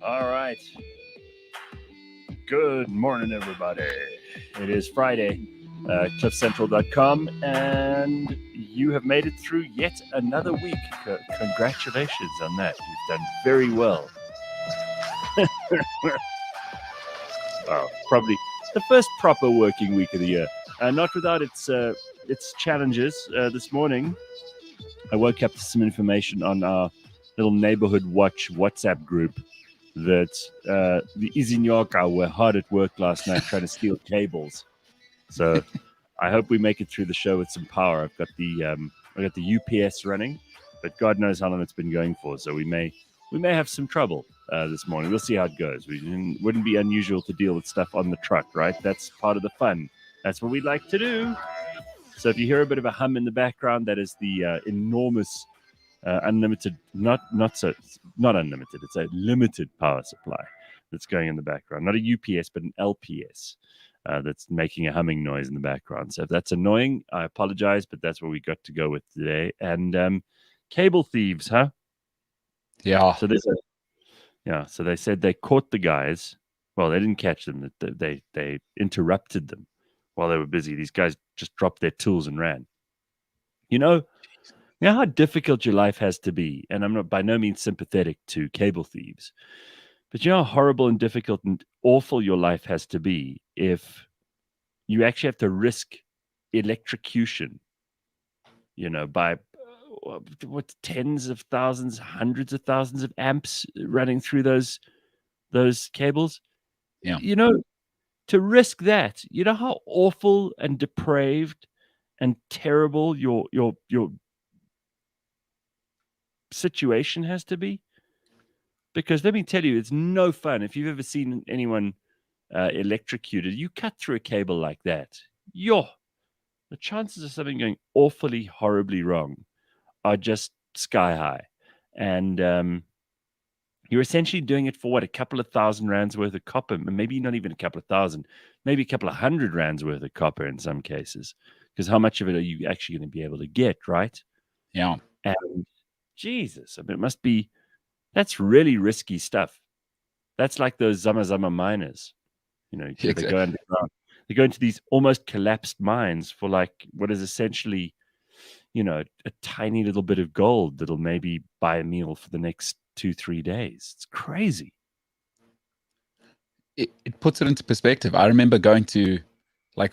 All right. Good morning, everybody. It is Friday, cliffcentral.com, and you have made it through yet another week. Congratulations on that. You've done very well. Probably the first proper working week of the year. Not without its challenges. This morning, I woke up to some information on our little neighborhood watch WhatsApp group that the Izinyoka were hard at work last night trying to steal cables. So I hope we make it through the show with some power. I've got the UPS running, but God knows how long it's been going for. So we may have some trouble this morning. We'll see how it goes. Wouldn't be unusual to deal with stuff on the truck, right? That's part of the fun. That's what we like to do. So if you hear a bit of a hum in the background, that is the enormous unlimited, not unlimited. It's a limited power supply that's going in the background. Not a UPS, but an LPS that's making a humming noise in the background. So if that's annoying, I apologize, but that's what we got to go with today. And cable thieves, huh? Yeah. So so they said they caught the guys. Well, they didn't catch them. They interrupted them while they were busy. These guys just dropped their tools and ran. You know how difficult your life has to be, and I'm not by no means sympathetic to cable thieves, but you know how horrible and difficult and awful your life has to be if you actually have to risk electrocution, by what tens of thousands, hundreds of thousands of amps running through those cables. Yeah. To risk that, you know how awful and depraved and terrible your situation has to be. Because let me tell you, it's no fun. If you've ever seen anyone electrocuted, you cut through a cable like that, the chances of something going awfully, horribly wrong are just sky high. And you're essentially doing it for what, a couple of $1,000 worth of copper, maybe not even a couple of thousand, maybe a couple of $100 worth of copper in some cases. Because how much of it are you actually going to be able to get, right? Yeah. And Jesus, I mean, that's really risky stuff. That's like those Zama miners. They go underground. They go into these almost collapsed mines for like what is essentially, a tiny little bit of gold that'll maybe buy a meal for the next 2-3 days. It's crazy. It puts it into perspective. I remember going to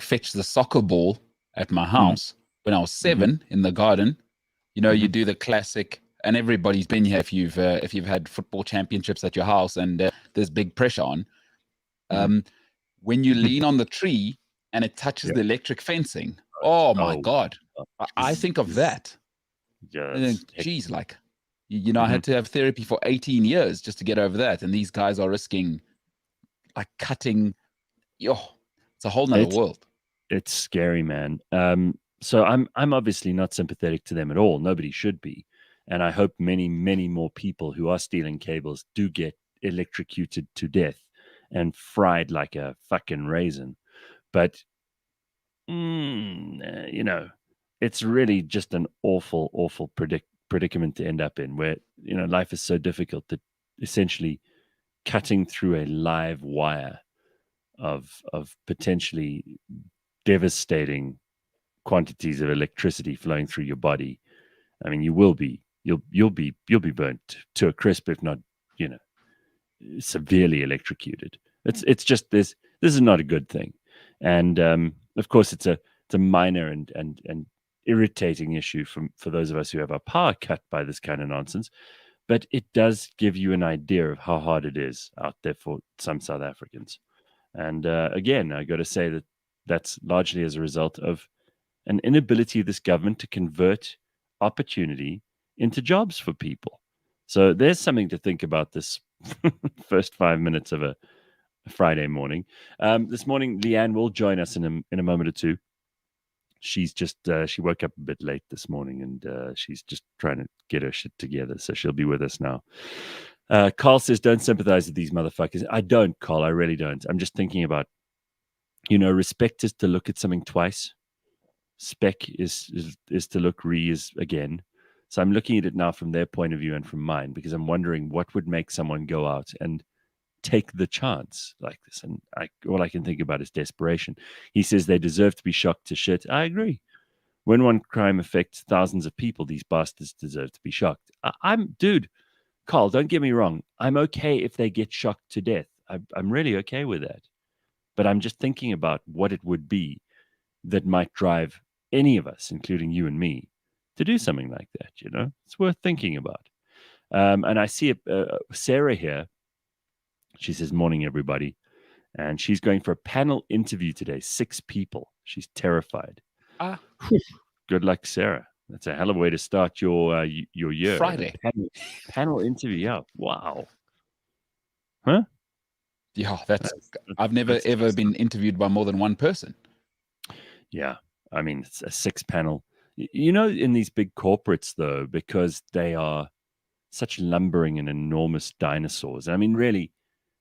fetch the soccer ball at my house when I was 7 in the garden. You do the classic, and everybody's been here if you've had football championships at your house and there's big pressure on. When you lean on the tree and it touches the electric fencing, oh my God. I think of that. Yes. Geez, I had to have therapy for 18 years just to get over that. And these guys are risking cutting. It's a whole nother world. It's scary, man. So I'm obviously not sympathetic to them at all. Nobody should be. And I hope many, many more people who are stealing cables do get electrocuted to death and fried like a fucking raisin. But, it's really just an awful, awful predicament to end up in where, life is so difficult that essentially cutting through a live wire of potentially devastating quantities of electricity flowing through your body. I mean, you'll be burnt to a crisp, if not, severely electrocuted. It's just this is not a good thing. And of course it's a minor and irritating issue for those of us who have our power cut by this kind of nonsense. But it does give you an idea of how hard it is out there for some South Africans. And again, I got to say that that's largely as a result of an inability of this government to convert opportunity into jobs for people. So there's something to think about this first 5 minutes of a Friday morning. This morning, Leigh-Ann will join us in a moment or two. She's just she woke up a bit late this morning, and she's just trying to get her shit together. So she'll be with us now. Carl says, "Don't sympathize with these motherfuckers." I don't, Carl. I really don't. I'm just thinking about, respect is to look at something twice. Spec is to look, re is again. So I'm looking at it now from their point of view and from mine, because I'm wondering what would make someone go out and take the chance like this. And all I can think about is desperation. He says they deserve to be shocked to shit. I agree. When one crime affects thousands of people, these bastards deserve to be shocked. Dude, Carl, don't get me wrong. I'm okay if they get shocked to death. I'm really okay with that. But I'm just thinking about what it would be that might drive any of us, including you and me, to do something like that. It's worth thinking about. And I see Sarah here. She says, "Morning, everybody." And she's going for a panel interview today. 6 people. She's terrified. Good luck, Sarah. That's a hell of a way to start your year. Friday. Panel interview. Yeah. Wow. Huh? Yeah, I've never ever been interviewed by more than one person. Yeah. I mean, it's a 6 panel. In these big corporates, though, because they are such lumbering and enormous dinosaurs. I mean, really,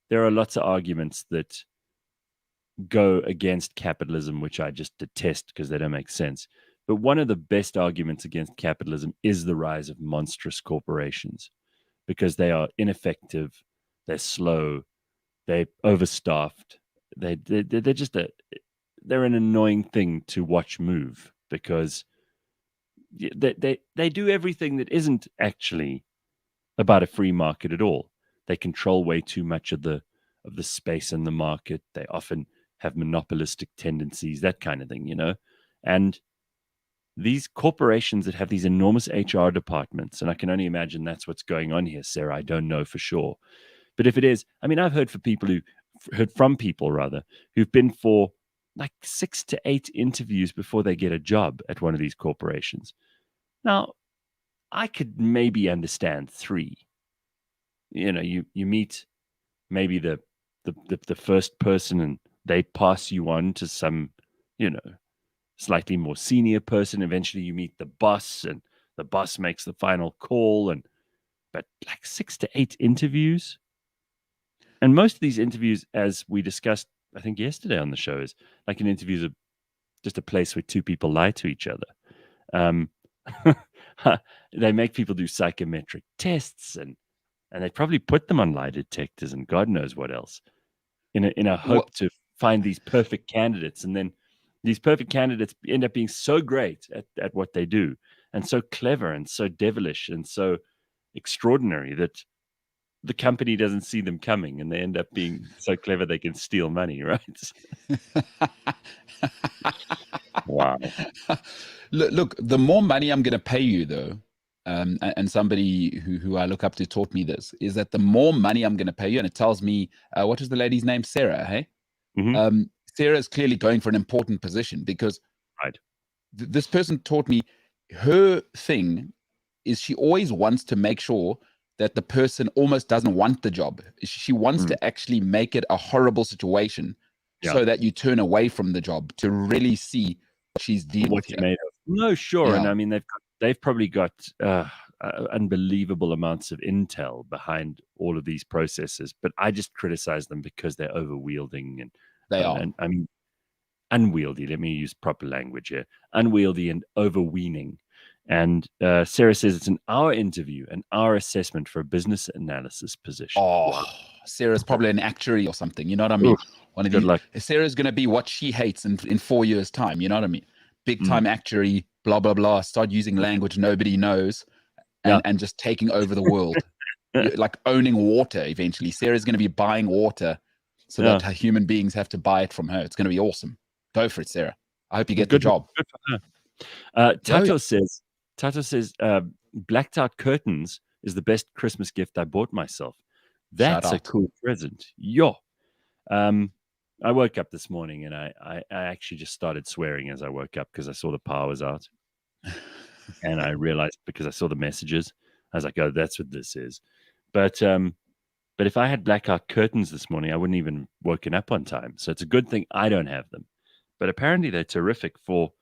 there are lots of arguments that go against capitalism, which I just detest because they don't make sense. But one of the best arguments against capitalism is the rise of monstrous corporations because they are ineffective, they're slow, they're overstaffed, they're just they're an annoying thing to watch move because they do everything that isn't actually about a free market at all. They control way too much of the space in the market. They often have monopolistic tendencies, that kind of thing, And these corporations that have these enormous HR departments, and I can only imagine that's what's going on here, Sarah. I don't know for sure. But if it is, I mean, I've heard from people who've been for like 6 to 8 interviews before they get a job at one of these corporations. Now, I could maybe understand 3. You meet maybe the first person and they pass you on to some, slightly more senior person. Eventually you meet the boss and the boss makes the final call. But like 6 to 8 interviews. And most of these interviews, as we discussed, I think yesterday on the show, is like an interview is just a place where 2 people lie to each other. They make people do psychometric tests and they probably put them on lie detectors and God knows what else in a hope to find these perfect candidates. And then these perfect candidates end up being so great at what they do and so clever and so devilish and so extraordinary that the company doesn't see them coming and they end up being so clever they can steal money, right? Wow. Look, the more money I'm going to pay you, though, and somebody who I look up to taught me this, is that the more money I'm going to pay you, and it tells me, what is the lady's name? Sarah, hey? Mm-hmm. Sarah is clearly going for an important position because right. This person taught me her thing is she always wants to make sure that the person almost doesn't want the job. She wants to actually make it a horrible situation so that you turn away from the job to really see what she's dealing with here. Made of. No, sure. Yeah. And I mean, they've probably got unbelievable amounts of intel behind all of these processes, but I just criticize them because they're overwielding and they are. And I mean, unwieldy. Let me use proper language here. Unwieldy and overweening. And Sarah says it's an hour interview, an hour assessment for a business analysis position. Oh, wow. Sarah's probably an actuary or something. You know what I mean? Oof, good luck. Sarah's going to be what she hates in 4 years' time. You know what I mean? Big time actuary, blah, blah, blah. Start using language nobody knows and just taking over the world. Like owning water eventually. Sarah's going to be buying water so that human beings have to buy it from her. It's going to be awesome. Go for it, Sarah. I hope you get the job. Good for her. Tato says, blacked out curtains is the best Christmas gift I bought myself. That's a cool present. Yo. I woke up this morning and I actually just started swearing as I woke up because I saw the power was out. And I realized because I saw the messages, I was like, oh, that's what this is. But if I had blackout curtains this morning, I wouldn't even woken up on time. So it's a good thing I don't have them. But apparently they're terrific for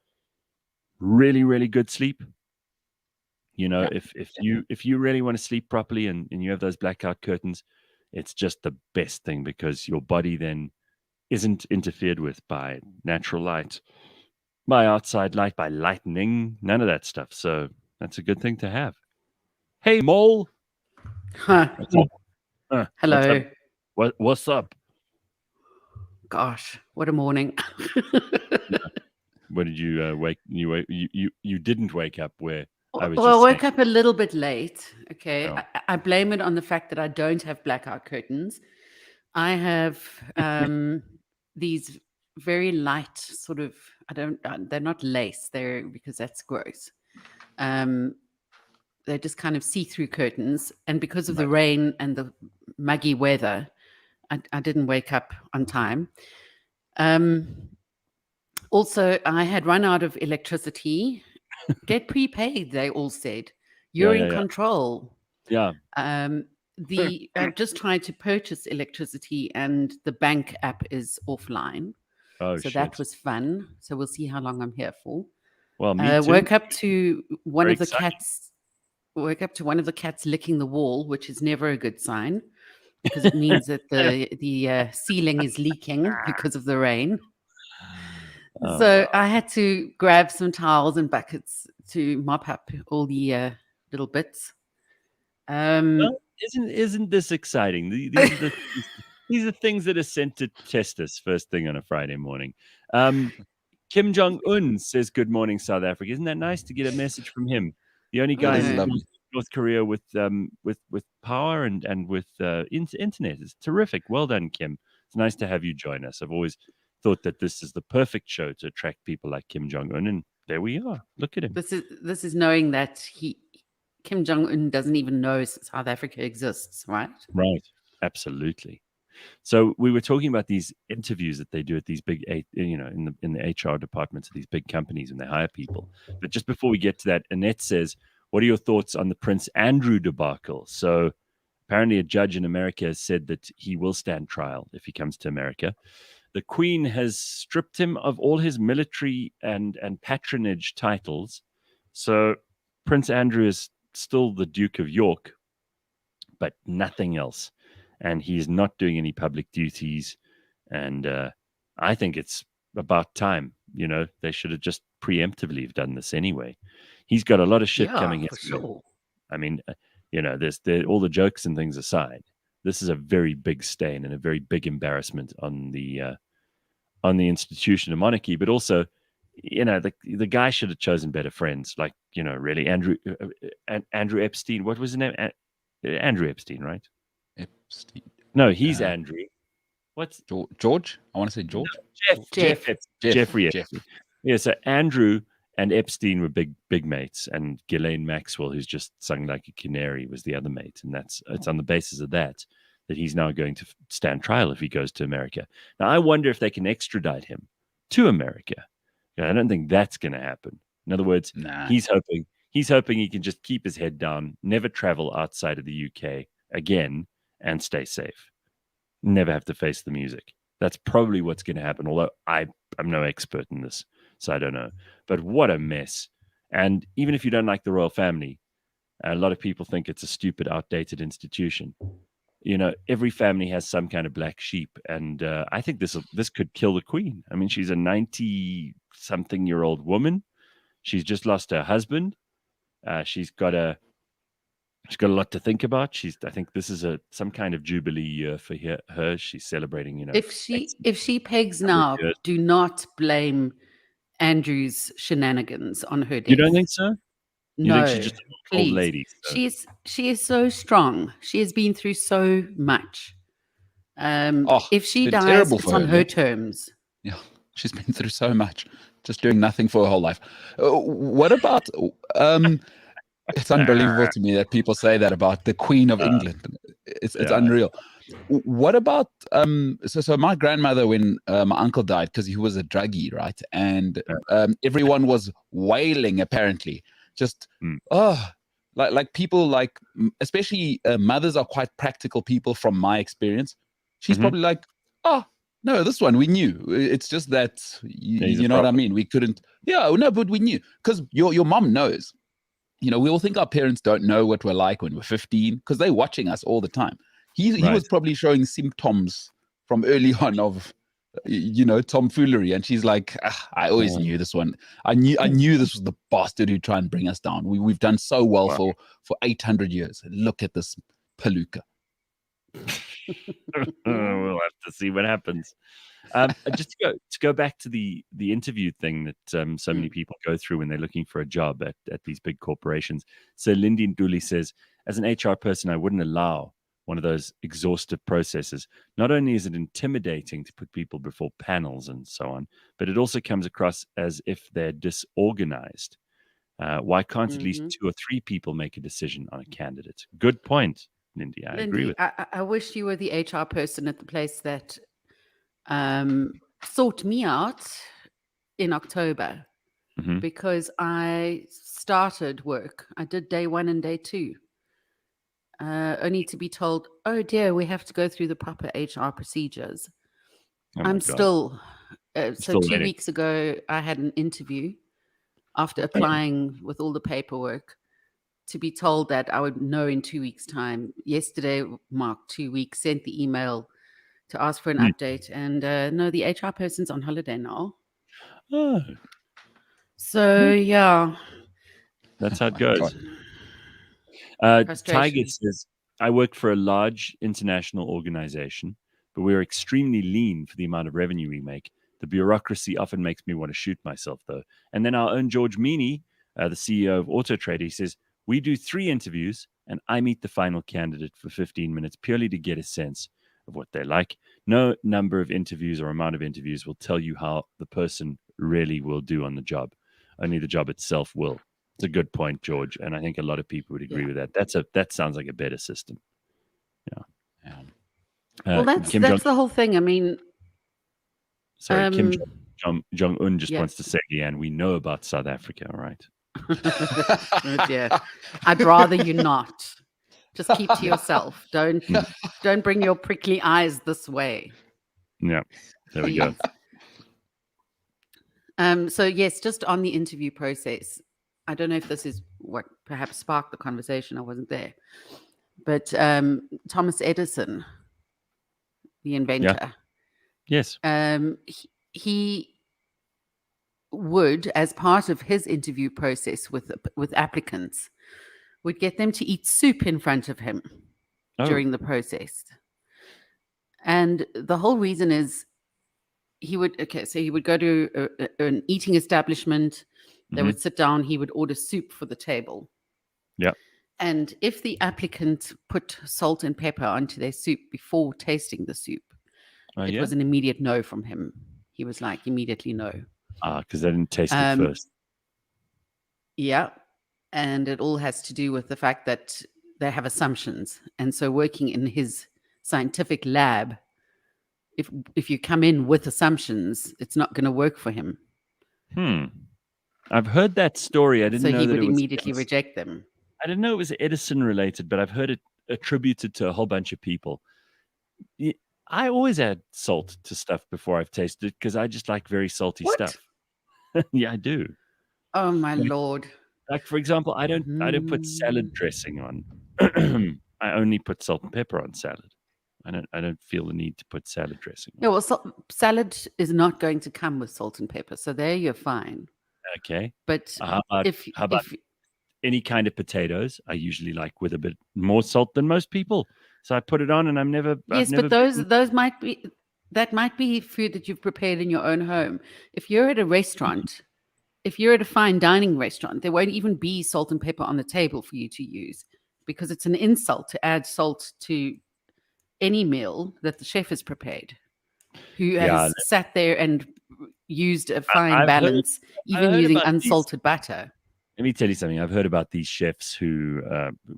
really, really good sleep. If you really want to sleep properly and you have those blackout curtains, it's just the best thing because your body then isn't interfered with by natural light, by outside light, by lightning, none of that stuff. So that's a good thing to have. Hey, Mole. Huh. Hello. What's up? Gosh, what a morning. What did you wake? You didn't wake up where I was Well, I just woke saying. up a little bit late. Okay. Oh. I blame it on the fact that I don't have blackout curtains. I have these very light sort of, they're not lace, they're because that's gross. They're just kind of see-through curtains. And because of the rain and the muggy weather, I didn't wake up on time. Also, I had run out of electricity. Get prepaid, they all said. You're in control. Yeah. I've just tried to purchase electricity and the bank app is offline. Oh, so shit. that was fun. So we'll see how long I'm here for. Well, me too. Woke up to one Very of the exciting. cats. Woke up to one of the cats licking the wall, which is never a good sign because it means that the ceiling is leaking because of the rain. So I had to grab some towels and buckets to mop up all the little bits. Well, isn't this exciting? These are things that are sent to test us first thing on a Friday morning. Kim Jong-un says, "Good morning, South Africa." Isn't that nice to get a message from him? The only guy in North Korea with power and with internet. It's terrific. Well done, Kim. It's nice to have you join us. I've always thought that this is the perfect show to attract people like Kim Jong-un, and there we are. Look at him. This is knowing that Kim Jong-un doesn't even know South Africa exists, right? Right. Absolutely. So we were talking about these interviews that they do at these big, in the HR departments of these big companies when they hire people. But just before we get to that, Annette says, "What are your thoughts on the Prince Andrew debacle?" So apparently a judge in America has said that he will stand trial if he comes to America. The Queen has stripped him of all his military and patronage titles. So Prince Andrew is still the Duke of York, but nothing else. And he's not doing any public duties. And I think it's about time. They should have just preemptively have done this anyway. He's got a lot of shit coming in. For sure. I mean, there's all the jokes and things aside. This is a very big stain and a very big embarrassment on the institution of monarchy. But also, the guy should have chosen better friends. Like, really, Andrew Epstein. What was his name? Andrew Epstein, right? Epstein. No, he's Andrew. What's George? I want to say George. No, Jeffrey Epstein. Yeah, so Andrew and Epstein were big mates, and Ghislaine Maxwell, who's just sung like a canary, was the other mate, and it's on the basis of that he's now going to stand trial if he goes to America. Now, I wonder if they can extradite him to America. I don't think that's going to happen. In other words, he's hoping he can just keep his head down, never travel outside of the UK again, and stay safe. Never have to face the music. That's probably what's going to happen, although I'm no expert in this, so I don't know. But what a mess. And even if you don't like the royal family, a lot of people think it's a stupid, outdated institution. Every family has some kind of black sheep, and I think this could kill the Queen. I mean, she's a 90-something-year-old woman. She's just lost her husband. She's got a lot to think about. I think this is some kind of jubilee year for her. She's celebrating, If she pegs now, do not blame Andrew's shenanigans on her death. You don't think so? You No, think she's just an please. old lady? So. She is so strong. She has been through so much. If she dies, it's on her terms. Yeah, she's been through so much, just doing nothing for her whole life. What about? It's unbelievable to me that people say that about the Queen of England. It's unreal. What about so my grandmother, when my uncle died, because he was a druggie, right? And everyone was wailing, apparently. Just like people, like especially mothers are quite practical people from my experience. She's probably like, no, this one we knew. It's just that you know what I mean. We couldn't. Yeah, no, but we knew because your mom knows. We all think our parents don't know what we're like when we're 15 because they're watching us all the time. He was probably showing symptoms from early on of, tomfoolery. And she's like, I always knew this one. I knew this was the bastard who'd try and bring us down. We've done so well for 800 years. Look at this palooka. We'll have to see what happens. Just to go back to the interview thing that so many people go through when they're looking for a job at these big corporations. So Lindy Nduli says, as an HR person, I wouldn't allow one of those exhaustive processes. Not only is it intimidating to put people before panels and so on, but it also comes across as if they're disorganized. Why can't at least 2 or 3 people make a decision on a candidate? Good point, Lindy. I agree Lindy, with. I wish you were the HR person at the place that sought me out in October, Mhm. because I started work. I did day 1 and day 2. Only to be told, oh dear, we have to go through the proper HR procedures. Oh my I'm God. still, so Still 2 waiting. weeks ago, I had an interview after applying with all the paperwork, to be told that I would know in 2 weeks' time. Yesterday marked 2 weeks, sent the email to ask for an update, and no, the HR person's on holiday now. Oh, So yeah, that's how it My goes. God. Tiger frustration. says, I work for a large international organization, but we're extremely lean for the amount of revenue we make. The bureaucracy often makes me want to shoot myself, though. And then our own George Mienie, the CEO of Autotrader, he says, we do 3 interviews, and I meet the final candidate for 15 minutes purely to get a sense of what they like. No number of interviews or amount of interviews will tell you how the person really will do on the job. Only the job itself will. It's a good point, George, and I think a lot of people would agree with that. That sounds like a better system. Yeah. Well, that's Kim Jong, the whole thing. I mean, sorry, Kim Jong Un just yeah. wants to say, Leigh-Ann, we know about South Africa, right? Oh dear. I'd rather you not. Just keep to yourself. Don't bring your prickly eyes this way. Yeah, there we go. So yes, just on the interview process, I don't know if this is what perhaps sparked the conversation. I wasn't there, but Thomas Edison, the inventor, Yes. he would, as part of his interview process with applicants, would get them to eat soup in front of him during the process. And the whole reason is he would go to an eating establishment. They would sit down. He would order soup for the table. Yeah. And if the applicant put salt and pepper onto their soup before tasting the soup, it was an immediate no from him. He was like, immediately no. Because they didn't taste it first. Yeah. And it all has to do with the fact that they have assumptions. And so working in his scientific lab, if you come in with assumptions, it's not going to work for him. I've heard that story. I didn't know that he would it was immediately reject them. I didn't know it was Edison related, but I've heard it attributed to a whole bunch of people. I always add salt to stuff before I've tasted it because I just like very salty stuff. Yeah, I do. Oh my Lord! Like for example, I don't put salad dressing on. I only put salt and pepper on salad. I don't feel the need to put salad dressing on. Yeah, well, salad is not going to come with salt and pepper, so there you're fine. Okay, but how about any kind of potatoes? I usually like with a bit more salt than most people, so I put it on, and I'm never. Yes, but those might be food that you've prepared in your own home. If you're at a restaurant, if you're at a fine dining restaurant, there won't even be salt and pepper on the table for you to use, because it's an insult to add salt to any meal that the chef has prepared, who has sat there and used a fine balance, even using unsalted butter. Let me tell you something. I've heard about these chefs who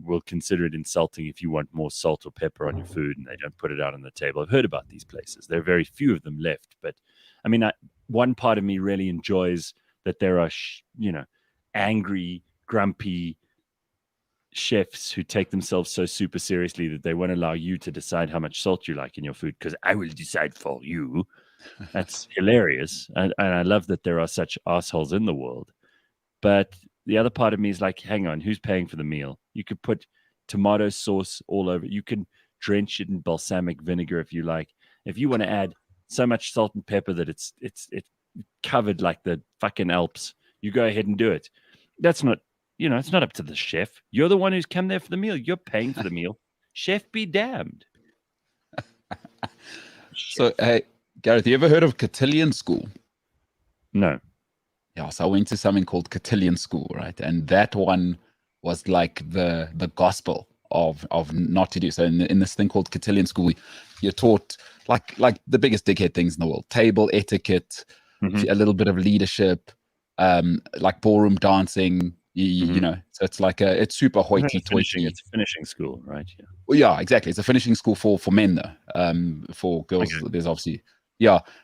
will consider it insulting if you want more salt or pepper on your food and they don't put it out on the table. I've heard about these places. There are very few of them left. But, I mean, one part of me really enjoys that there are, angry, grumpy chefs who take themselves so super seriously that they won't allow you to decide how much salt you like in your food because I will decide for you. That's hilarious. And I love that there are such assholes in the world. But the other part of me is like, hang on, who's paying for the meal? You could put tomato sauce all over. You can drench it in balsamic vinegar if you like. If you want to add so much salt and pepper that it's covered like the fucking Alps, you go ahead and do it. That's not, it's not up to the chef. You're the one who's come there for the meal. You're paying for the meal. Chef be damned. So, hey, Gareth, you ever heard of Cotillion School? No. Yeah, so I went to something called Cotillion School, right? And that one was like the gospel of not to do. So in this thing called Cotillion School, you're taught like the biggest dickhead things in the world: table etiquette, Mhm. a little bit of leadership, like ballroom dancing. You know, so it's like it's super hoity-toity. It's a finishing school, right? Yeah. Well, yeah, exactly. It's a finishing school for men though. For girls, there's obviously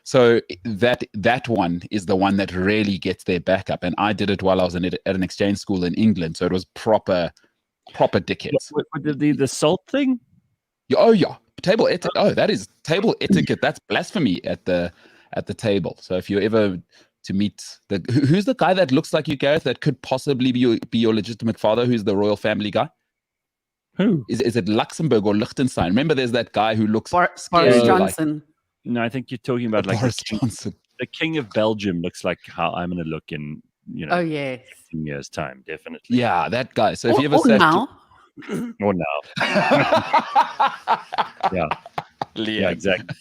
So that one is the one that really gets their back up. And I did it while I was at an exchange school in England, so it was proper dickheads. What the salt thing? Yeah. Table etiquette. Oh, that is table etiquette. That's blasphemy at the table. So if you're ever to meet who's the guy that looks like you, Gareth, that could possibly be your legitimate father, who's the royal family guy? Who? Is it Luxembourg or Liechtenstein? Remember, there's that guy who looks Boris scary, Johnson. No, I think you're talking about like Boris Johnson. The king of Belgium looks like how I'm going to look in, Oh yes, 15 years time, definitely. Yeah, that guy. So if you ever or now, or now, yeah, Leigh-Ann. yeah, exactly.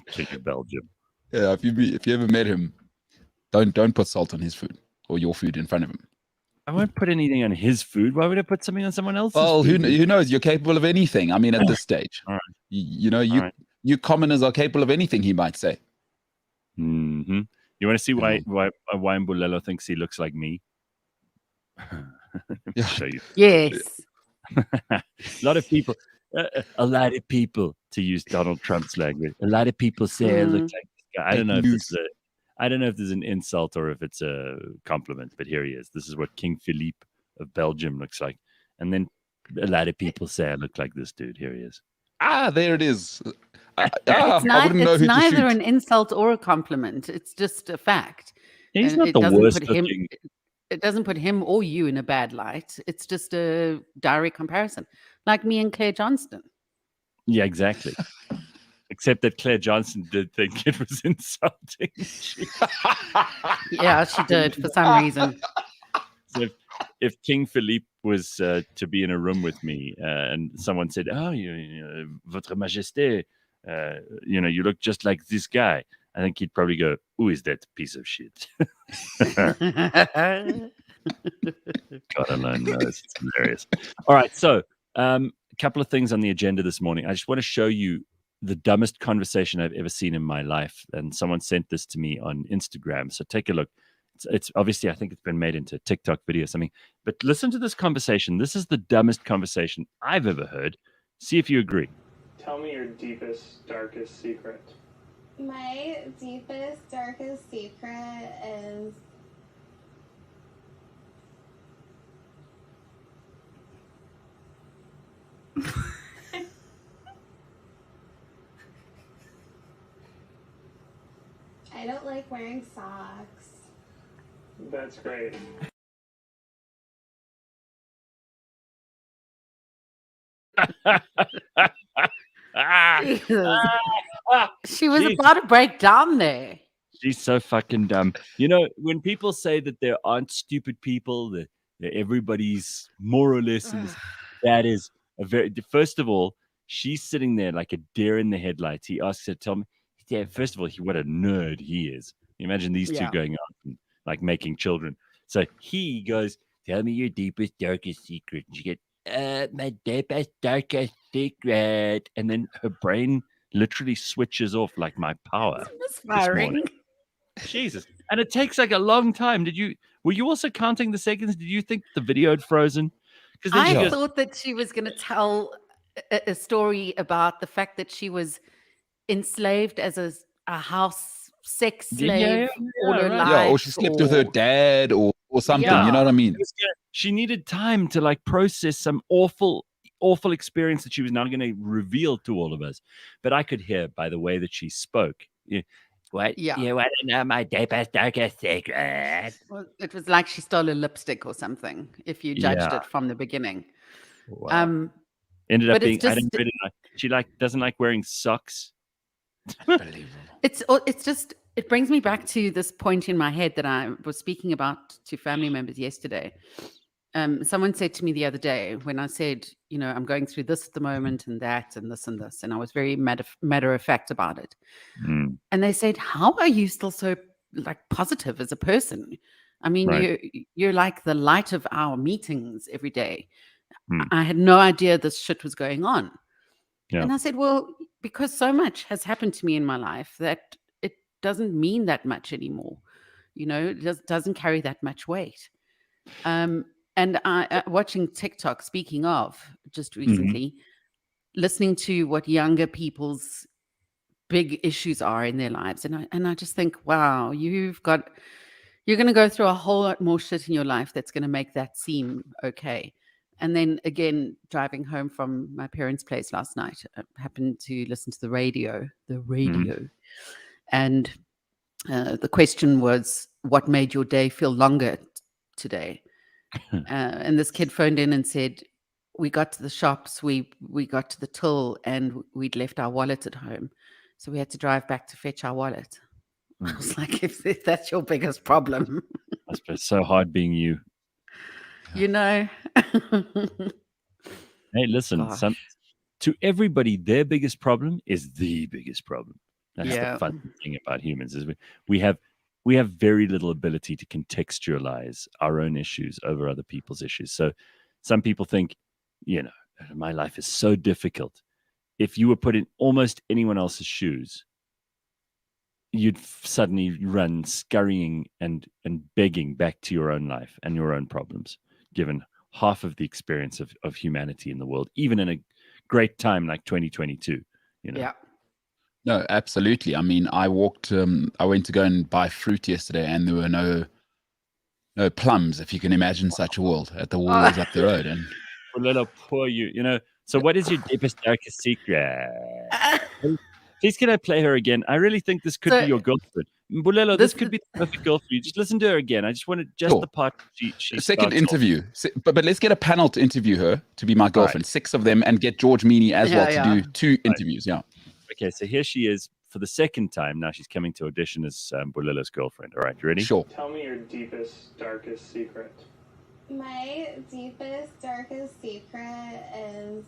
King of Belgium. Yeah, if you ever met him, don't put salt on his food or your food in front of him. I won't put anything on his food. Why would I put something on someone else's Well, food? who knows? You're capable of anything. I mean, at this stage, All right. you commoners are capable of anything. He might say. Mm-hmm. You want to see why Mbulelo thinks he looks like me? Yeah. Show you. yes. A lot of people, to use Donald Trump's language, a lot of people say I look like this guy. I don't know if there's an insult or if it's a compliment, but here he is. This is what King Philippe of Belgium looks like. And then a lot of people say I look like this dude. Here he is. Ah, there it is. It's I wouldn't know who to neither shoot. an insult or a compliment. It's just a fact. He's And not it the doesn't worst put him- looking. It doesn't put him or you in a bad light. It's just a direct comparison, like me and Claire Johnston. Yeah, exactly. Except that Claire Johnson did think it was insulting. Yeah, she did for some reason. So if King Philippe was to be in a room with me and someone said, "Oh, Votre Majesté, you look just like this guy," I think he'd probably go, "Who is that piece of shit?" God alone knows. It's hilarious. All right, so a couple of things on the agenda this morning. I just want to show you the dumbest conversation I've ever seen in my life, and someone sent this to me on Instagram. So take a look. It's obviously, I think it's been made into a TikTok video or something. But listen to this conversation. This is the dumbest conversation I've ever heard. See if you agree. Tell me your deepest, darkest secret. My deepest, darkest secret is I don't like wearing socks. That's great. Jesus. She was Jeez. about to break down there. She's so fucking dumb. You know, when people say that there aren't stupid people, that everybody's more or less, that is a very, first of all, she's sitting there like a deer in the headlights. He asks her, tell me, yeah, first of all, what a nerd he is. Imagine these two Yeah. going out and like making children. So he goes, tell me your deepest, darkest secret. And she gets, my deepest, darkest secret. And then her brain literally switches off like my power. Misfiring. Jesus. And it takes like a long time. Were you also counting the seconds? Did you think the video had frozen? Because then she I goes, thought that she was going to tell a story about the fact that she was enslaved as a house sex slave all her right. life. Yeah, or she slept with her or- dad or something. Yeah. You know what I mean? she needed time to like process some awful experience that she was now going to reveal to all of us. But I could hear by the way that she spoke. What? Yeah. You want to know my deepest, darkest secret? Well, it was like she stole a lipstick or something, if you judged Yeah. it from the beginning. Wow. Ended up but it's being, I just- didn't really like, she doesn't like wearing socks. Unbelievable. It's just, it brings me back to this point in my head that I was speaking about to family members yesterday. someone said to me the other day when I said, I'm going through this at the moment and that and this and this, and I was very matter of fact about it. Mm, And they said, "How are you still so positive as a person? I mean, right. you're like the light of our meetings every day." Mm, I had no idea this shit was going on. yeah. And I said, "Well, because so much has happened to me in my life that it doesn't mean that much anymore. It doesn't carry that much weight." And I watching TikTok, speaking of, just recently, listening to what younger people's big issues are in their lives. And I just think, wow, you're going to go through a whole lot more shit in your life that's going to make that seem okay. And then again, driving home from my parents' place last night, I happened to listen to the radio, and the question was, what made your day feel longer today? And this kid phoned in and said, we got to the shops, we got to the till, and we'd left our wallet at home. So we had to drive back to fetch our wallet. I was like, if that's your biggest problem. I suppose it's so hard being you. Hey, listen, Gosh. to everybody, their biggest problem is the biggest problem. That's Yeah. the fun thing about humans is we have very little ability to contextualize our own issues over other people's issues. So some people think, my life is so difficult. If you were put in almost anyone else's shoes, you'd suddenly run scurrying and begging back to your own life and your own problems, given half of the experience of humanity in the world, even in a great time like 2022. Yeah. No, absolutely. I mean, I went to go and buy fruit yesterday, and there were no plums, if you can imagine such a world, at the walls up the road. And little poor you. So what is your deepest, darkest secret? Please, can I play her again? I really think this could be your girlfriend. Bulelo, this could be the perfect girl for you. Just listen to her again. I just wanted the part she second interview. But let's get a panel to interview her to be my girlfriend. Right. 6 of them, and get George Mienie as well to do 2 interviews. Yeah. Okay, so here she is for the second time. Now she's coming to audition as Bulelo's girlfriend. All right, you ready? Sure. Tell me your deepest, darkest secret. My deepest, darkest secret is...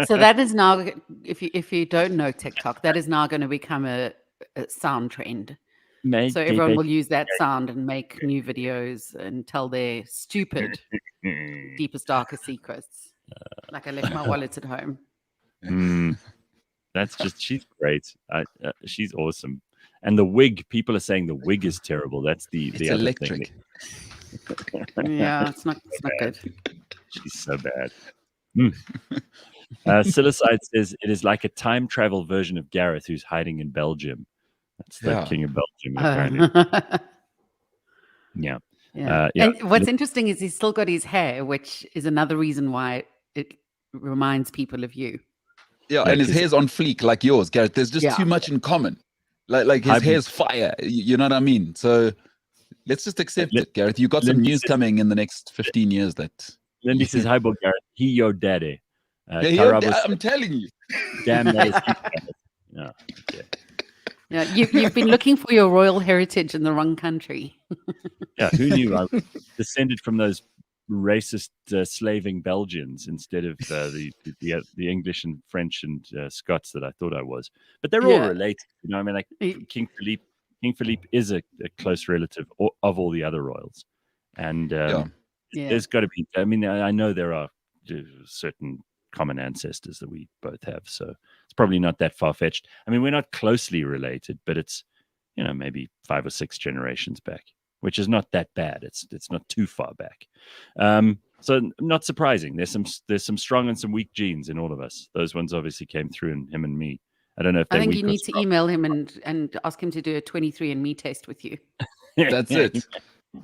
So that is now, if you don't know TikTok, that is now going to become a sound trend. So everyone will use that sound and make new videos and tell their stupid deepest, darkest secrets. Like, I left my wallet at home. That's just, she's great. She's awesome. And the wig, people are saying the wig is terrible. That's the other electric thing. Yeah, it's not good. She's so bad. Silicide says it is like a time travel version of Gareth who's hiding in Belgium. That's the king of Belgium, apparently. Yeah. And what's interesting is he's still got his hair, which is another reason why it reminds people of you. Yeah, and his hair's on fleek like yours, Gareth. There's just too much in common. Like his hair's fire. You know what I mean? So let's just accept it, Gareth. You got some news coming in the next 15 years that... Lindy says, hi, Bo Gareth. He your daddy. I'm telling you. Damn, that is yeah. Okay. Yeah, you've been looking for your royal heritage in the wrong country. Yeah, who knew I was descended from those racist slaving Belgians instead of the English and French and Scots that I thought I was. But they're all related. I mean, like King Philippe is a close relative of all the other royals. And there's got to be, I mean, I know there are certain common ancestors that we both have. So it's probably not that far-fetched. I mean, we're not closely related, but it's, maybe 5 or 6 generations back, which is not that bad. It's not too far back. So not surprising. There's some strong and some weak genes in all of us. Those ones obviously came through in him and me. I don't know if I think you need to email him and ask him to do a 23andMe test with you. That's it.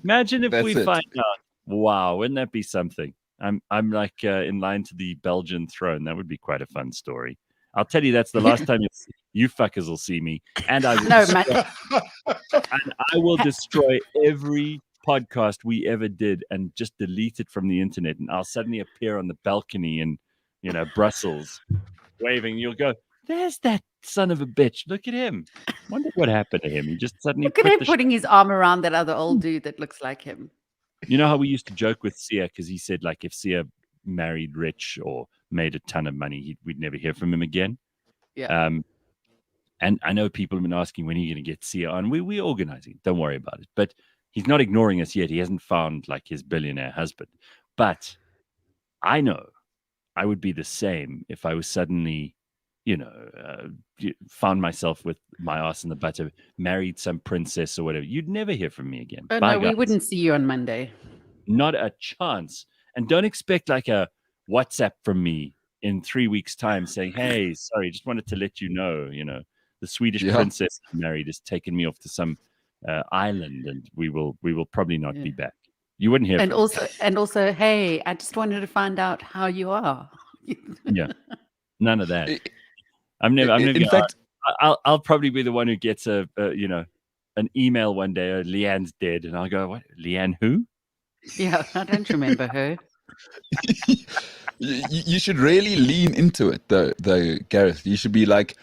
Imagine if we find out. Wow, wouldn't that be something? I'm like in line to the Belgian throne. That would be quite a fun story. I'll tell you, that's the last time you fuckers will see me, and I will destroy every podcast we ever did and just delete it from the internet. And I'll suddenly appear on the balcony in Brussels, waving. You'll go, there's that son of a bitch. Look at him. Wonder what happened to him. He just suddenly Look at quit him the putting his arm around that other old dude that looks like him. You know how we used to joke with Sia because he said like if Sia married rich or made a ton of money, we'd never hear from him again. Yeah. And I know people have been asking when are you going to get Sia on. We're organizing. Don't worry about it. But he's not ignoring us yet. He hasn't found like his billionaire husband. But I know I would be the same if I was suddenly, found myself with my ass in the butter, married some princess or whatever. You'd never hear from me again. Oh, Bye, no, we guys. wouldn't see you on Monday. Not a chance. And don't expect like a WhatsApp from me in 3 weeks' time saying, "Hey, sorry, just wanted to let you know, the Swedish princess I married has taken me off to some island, and we will probably not be back." You wouldn't hear. And also, hey, I just wanted to find out how you are. Yeah, none of that. I'm never. In fact, I'll probably be the one who gets an email one day. Leigh-Ann's dead, and I'll go, "What? Leigh-Ann who?" Yeah, I don't remember her. You should really lean into it, though, Gareth. You should be like,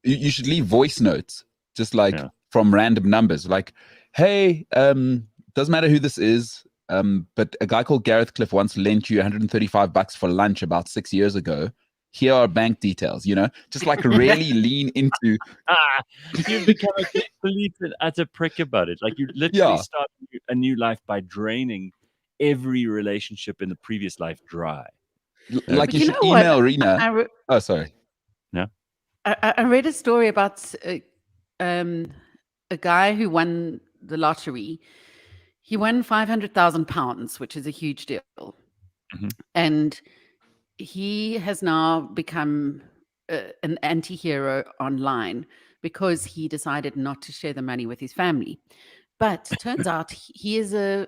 you should leave voice notes, just like from random numbers, like, "Hey, doesn't matter who this is, but a guy called Gareth Cliff once lent you $135 for lunch about 6 years ago. Here are bank details." Just like really lean into. You've become a complete and utter prick about it. Like you literally start a new life by draining every relationship in the previous life dry. Like you should email Rena. Oh, sorry. No. I read a story about a guy who won the lottery. He won £500,000, which is a huge deal. Mm-hmm. And he has now become an anti-hero online because he decided not to share the money with his family. But turns out he is a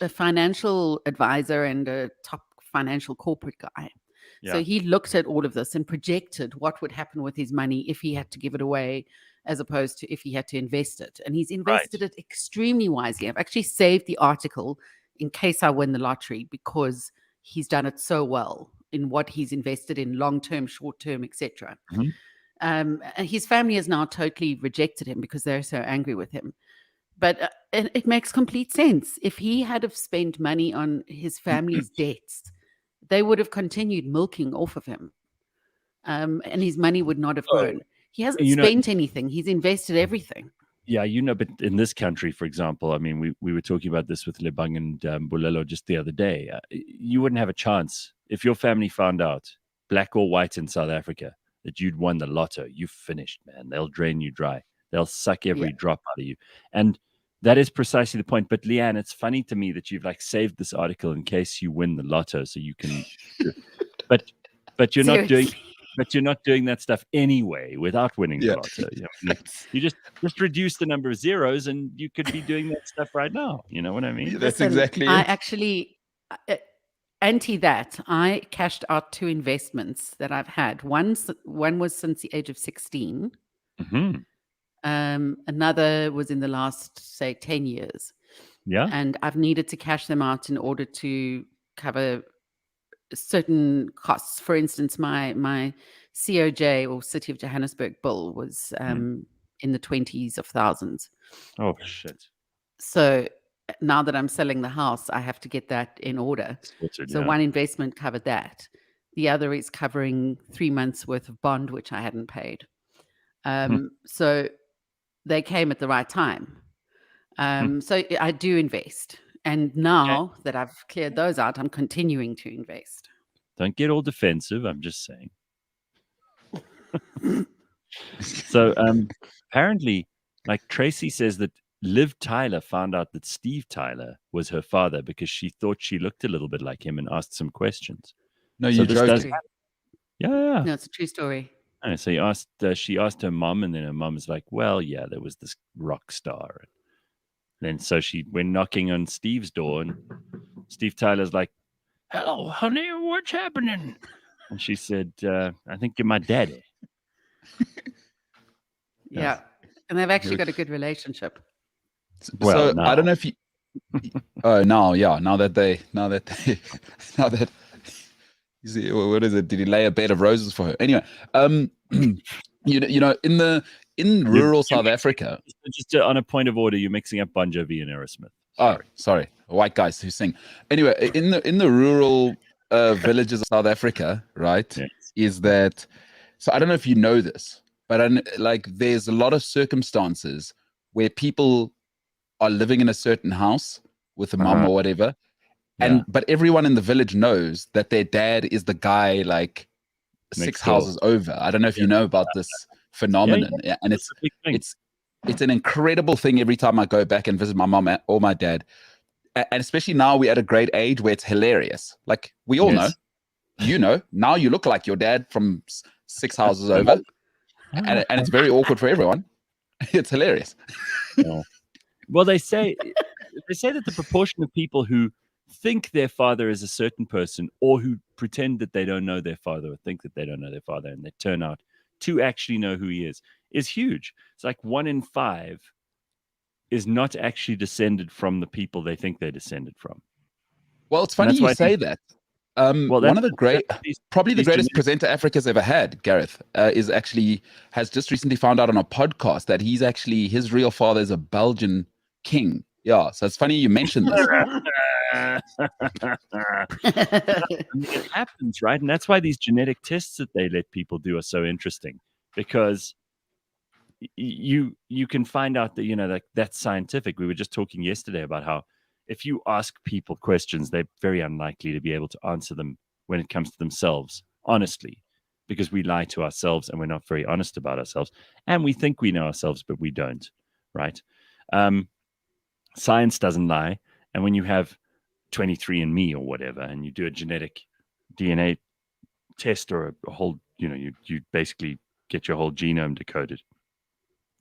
financial advisor and a top financial corporate guy. Yeah. So he looked at all of this and projected what would happen with his money if he had to give it away, as opposed to if he had to invest it. And he's invested it extremely wisely. I've actually saved the article in case I win the lottery because he's done it so well in what he's invested in, long-term, short-term, etc. Mm-hmm. And his family has now totally rejected him because they're so angry with him. But it makes complete sense. If he had have spent money on his family's debts, they would have continued milking off of him. And his money would not have grown. He hasn't spent anything. He's invested everything. Yeah, but in this country, for example, I mean, we were talking about this with Lebang and Bulelo just the other day. You wouldn't have a chance. If your family found out, black or white in South Africa, that you'd won the lotto, you've finished, man. They'll drain you dry. They'll suck every drop out of you. And that is precisely the point. But Leigh-Ann, it's funny to me that you've like saved this article in case you win the lotto, so you can. but you're not doing. But you're not doing that stuff anyway without winning the lotto. You just reduce the number of zeros, and you could be doing that stuff right now. You know what I mean? That's exactly it. I actually anti that. I cashed out 2 investments that I've had. One was since the age of 16. Mm-hmm. Another was in the last, say, 10 years. Yeah. And I've needed to cash them out in order to cover certain costs. For instance, my COJ or City of Johannesburg bill was in the 20s of thousands. Oh, shit. So now that I'm selling the house, I have to get that in order. One investment covered that. The other is covering 3 months worth of bond, which I hadn't paid. So they came at the right time. So I do invest. And now that I've cleared those out, I'm continuing to invest. Don't get all defensive. I'm just saying. So apparently, like Tracy says that Liv Tyler found out that Steve Tyler was her father because she thought she looked a little bit like him and asked some questions. No, you joking. Yeah. No, it's a true story. And so she asked her mom, and then her mom was like, well, yeah, there was this rock star. And then so she went knocking on Steve's door, and Steve Tyler's like, hello, honey, what's happening? And she said, I think you're my daddy. Yeah. And they've actually got a good relationship. Well, so I don't know if you now that you see, what is it? Did he lay a bed of roses for her? Anyway, you know, in rural South Africa. Just on a point of order, you're mixing up Bon Jovi and Aerosmith. Oh, sorry, white guys who sing. Anyway, in the rural villages of South Africa, right? Yes. Is that so? I don't know if you know this, but like there's a lot of circumstances where people are living in a certain house with a mom or whatever, and but everyone in the village knows that their dad is the guy like six houses over. I don't know if you know about this phenomenon, and it's an incredible thing every time I go back and visit my mom or my dad. And especially now we're at a great age where it's hilarious. Like we all know, you know, now you look like your dad from six houses over, and it's very awkward for everyone. It's hilarious. Well, they say that the proportion of people who think their father is a certain person, or who pretend that they don't know their father, or think that they don't know their father, and they turn out to actually know who he is huge. It's like 1 in 5 is not actually descended from the people they think they're descended from. Well, it's funny you say that. One of the probably the greatest presenter Africa's ever had, Gareth, has just recently found out on a podcast that his real father is a Belgian king. Yeah, so it's funny you mentioned this. It happens, right? And that's why these genetic tests that they let people do are so interesting, because you can find out that, you know, like that's scientific. We were just talking yesterday about how if you ask people questions, they're very unlikely to be able to answer them when it comes to themselves honestly, because we lie to ourselves and we're not very honest about ourselves, and we think we know ourselves, but we don't, right? Science doesn't lie. And when you have 23andMe or whatever, and you do a genetic DNA test or a whole, you know, you basically get your whole genome decoded,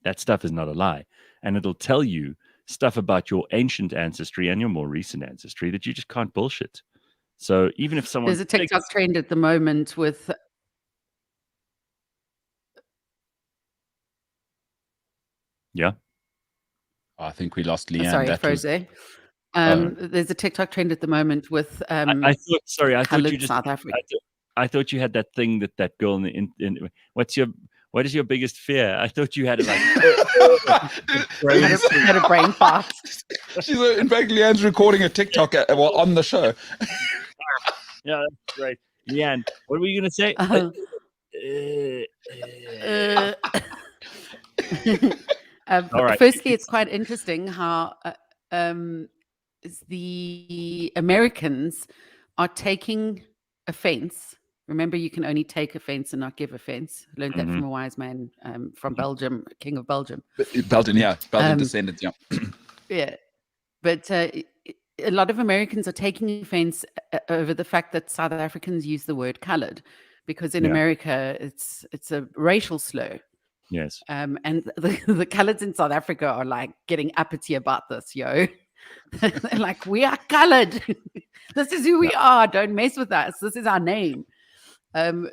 that stuff is not a lie. And it'll tell you stuff about your ancient ancestry and your more recent ancestry that you just can't bullshit. So even if someone... There's a TikTok trend at the moment with... Yeah. I think we lost Leigh-Ann. Sorry, Froze. There's a TikTok trend at the moment with I thought you just South Africa. I thought you had that thing that girl in what is your biggest fear? I thought you had it like had a brain fart. She's in fact, Leigh-Ann's recording a TikTok on the show. Yeah, that's right. Leigh-Ann, what were you going to say? All right. Firstly, it's quite interesting how the Americans are taking offense. Remember, you can only take offense and not give offense. Learned that from a wise man from Belgium, King of Belgium. Belgian descendants, yeah. Yeah. But a lot of Americans are taking offense over the fact that South Africans use the word colored, because in America, it's a racial slur. Yes. And the coloreds in South Africa are like getting uppity about this, yo. They're like, we are colored. This is who we are. Don't mess with us. This is our name.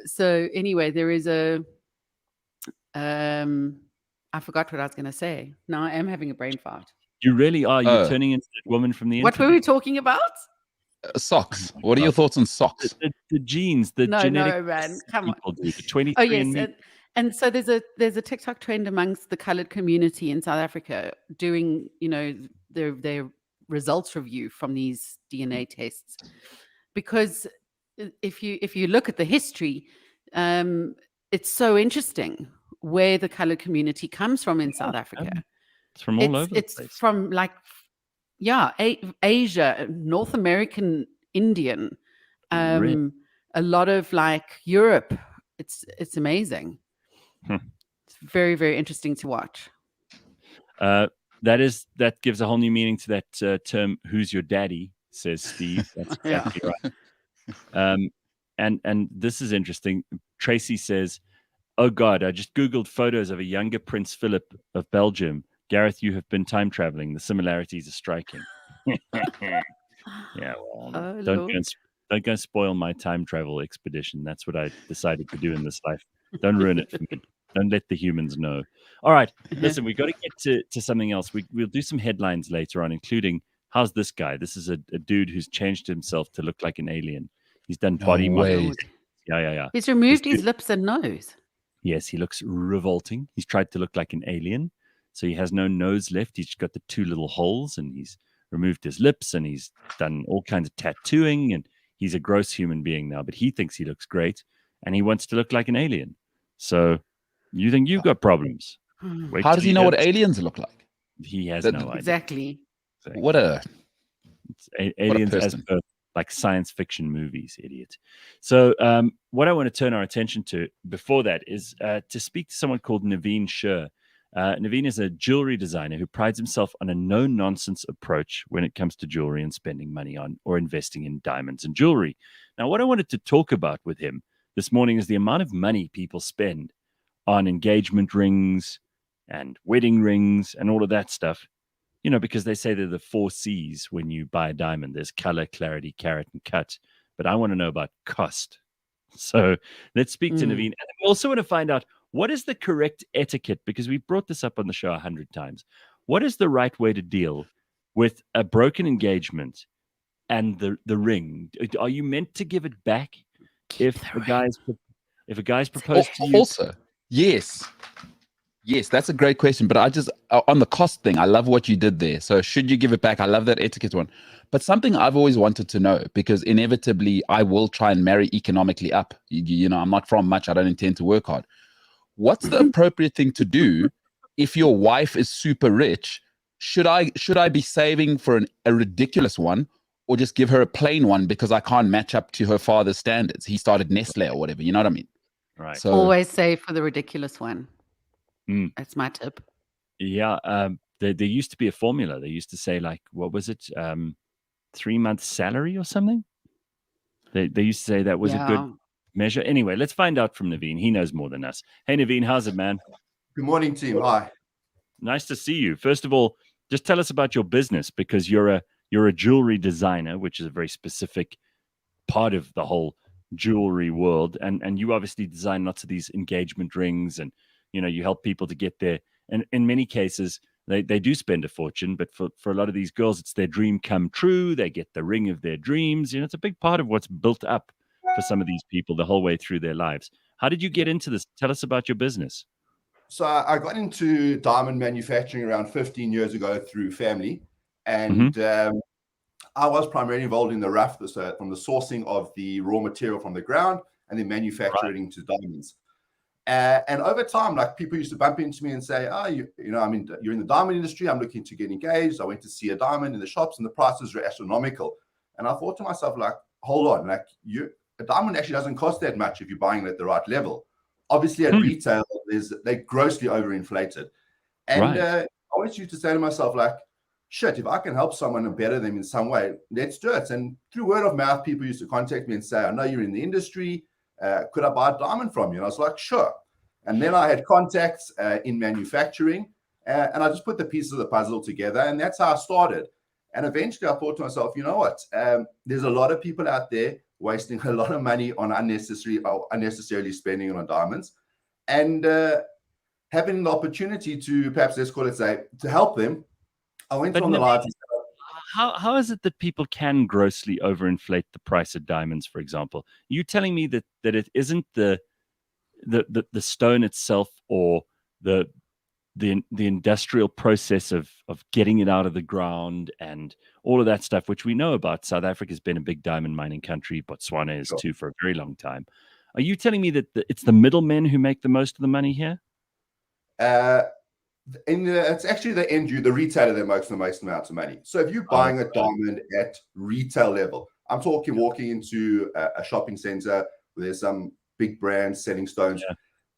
So anyway, there is I forgot what I was going to say. Now I am having a brain fart. You really are. You're turning into that woman from the What internet. were we talking about? Socks. What are your thoughts on socks? The genes, the genetic No, man. Come on. Do, the 23 Oh, yes. And so there's a TikTok trend amongst the colored community in South Africa doing, you know, their results review from these DNA tests, because if you look at the history, it's so interesting where the colored community comes from in South Africa. It's from all over the place. It's from like, Asia, North American, Indian, Really? a lot of like Europe. It's amazing. It's very, very interesting to watch. That gives a whole new meaning to that term, "Who's your daddy?" says Steve. That's exactly right. And this is interesting. Tracy says, "Oh God, I just Googled photos of a younger Prince Philip of Belgium. Gareth, you have been time traveling. The similarities are striking." Yeah, well, don't go and spoil my time travel expedition. That's what I decided to do in this life. Don't ruin it for me. Don't let the humans know. All right, listen, we've got to get to something else. We'll do some headlines later on, including, how's this guy? This is a dude who's changed himself to look like an alien. He's done body modeling. Yeah. He's removed his lips and nose. Yes, he looks revolting. He's tried to look like an alien. So he has no nose left. He's got the 2 little holes, and he's removed his lips, and he's done all kinds of tattooing, and he's a gross human being now, but he thinks he looks great, and he wants to look like an alien. So you think you've got problems. Wait How till does he know hears. what aliens look like? He has The- no idea. Exactly. What a Aliens as person. per like science fiction movies, idiot. So what I want to turn our attention to before that is to speak to someone called Nevin Sher. Nevin is a jewelry designer who prides himself on a no-nonsense approach when it comes to jewelry and spending money on or investing in diamonds and jewelry. Now, what I wanted to talk about with him this morning is the amount of money people spend on engagement rings and wedding rings and all of that stuff. You know, because they say they're the 4 C's when you buy a diamond. There's color, clarity, carat, and cut. But I want to know about cost. So let's speak to Nevin. And we also want to find out what is the correct etiquette, because we've brought this up on the show 100 times. What is the right way to deal with a broken engagement and the ring? Are you meant to give it back if a guy's proposed to you? Also, yes, that's a great question. But I just on the cost thing, I love what you did there. So should you give it back? I love that etiquette one. But something I've always wanted to know, because inevitably I will try and marry economically up. You know, I'm not from much. I don't intend to work hard. What's the appropriate thing to do if your wife is super rich? Should I be saving for a ridiculous one, or just give her a plain one because I can't match up to her father's standards? He started Nestle or whatever. You know what I mean? Right. So Always save for the ridiculous one. That's my tip. Yeah. There used to be a formula. They used to say, like, what was it? 3 months salary or something. They used to say that was a good measure. Anyway, let's find out from Nevin. He knows more than us. Hey, Nevin, how's it, man? Good morning, team. Hi. Nice to see you. First of all, just tell us about your business, because you're a jewelry designer, which is a very specific part of the whole jewelry world. And you obviously design lots of these engagement rings, and you help people to get there. And in many cases, they do spend a fortune, but for a lot of these girls, it's their dream come true. They get the ring of their dreams. It's a big part of what's built up for some of these people the whole way through their lives. How did you get into this? Tell us about your business. So I got into diamond manufacturing around 15 years ago through family. And I was primarily involved in the rough, from the sourcing of the raw material from the ground and then manufacturing it into diamonds. And over time, like, people used to bump into me and say, "Oh, you're in the diamond industry. I'm looking to get engaged. I went to see a diamond in the shops, and the prices were astronomical." And I thought to myself, like, hold on, like, a diamond actually doesn't cost that much if you're buying it at the right level. Obviously, at retail, they're grossly overinflated. And I always used to say to myself, like, shit, if I can help someone and better them in some way, let's do it. And through word of mouth, people used to contact me and say, "I know you're in the industry. Could I buy a diamond from you?" And I was like, sure. And then I had contacts in manufacturing, and I just put the pieces of the puzzle together, and that's how I started. And eventually I thought to myself, you know what? There's a lot of people out there wasting a lot of money on unnecessarily spending on diamonds, and having the opportunity to, perhaps, let's call it, say, to help them. I went on the live. How is it that people can grossly overinflate the price of diamonds, for example? You telling me that it isn't the stone itself, or the industrial process of getting it out of the ground and all of that stuff, which we know about. South Africa's been a big diamond mining country. Botswana is too, for a very long time. Are you telling me that it's the middlemen who make the most of the money here? It's actually the retailer that makes the most amounts of money. So if you're buying a diamond at retail level, I'm talking walking into a shopping center where there's some big brands selling stones.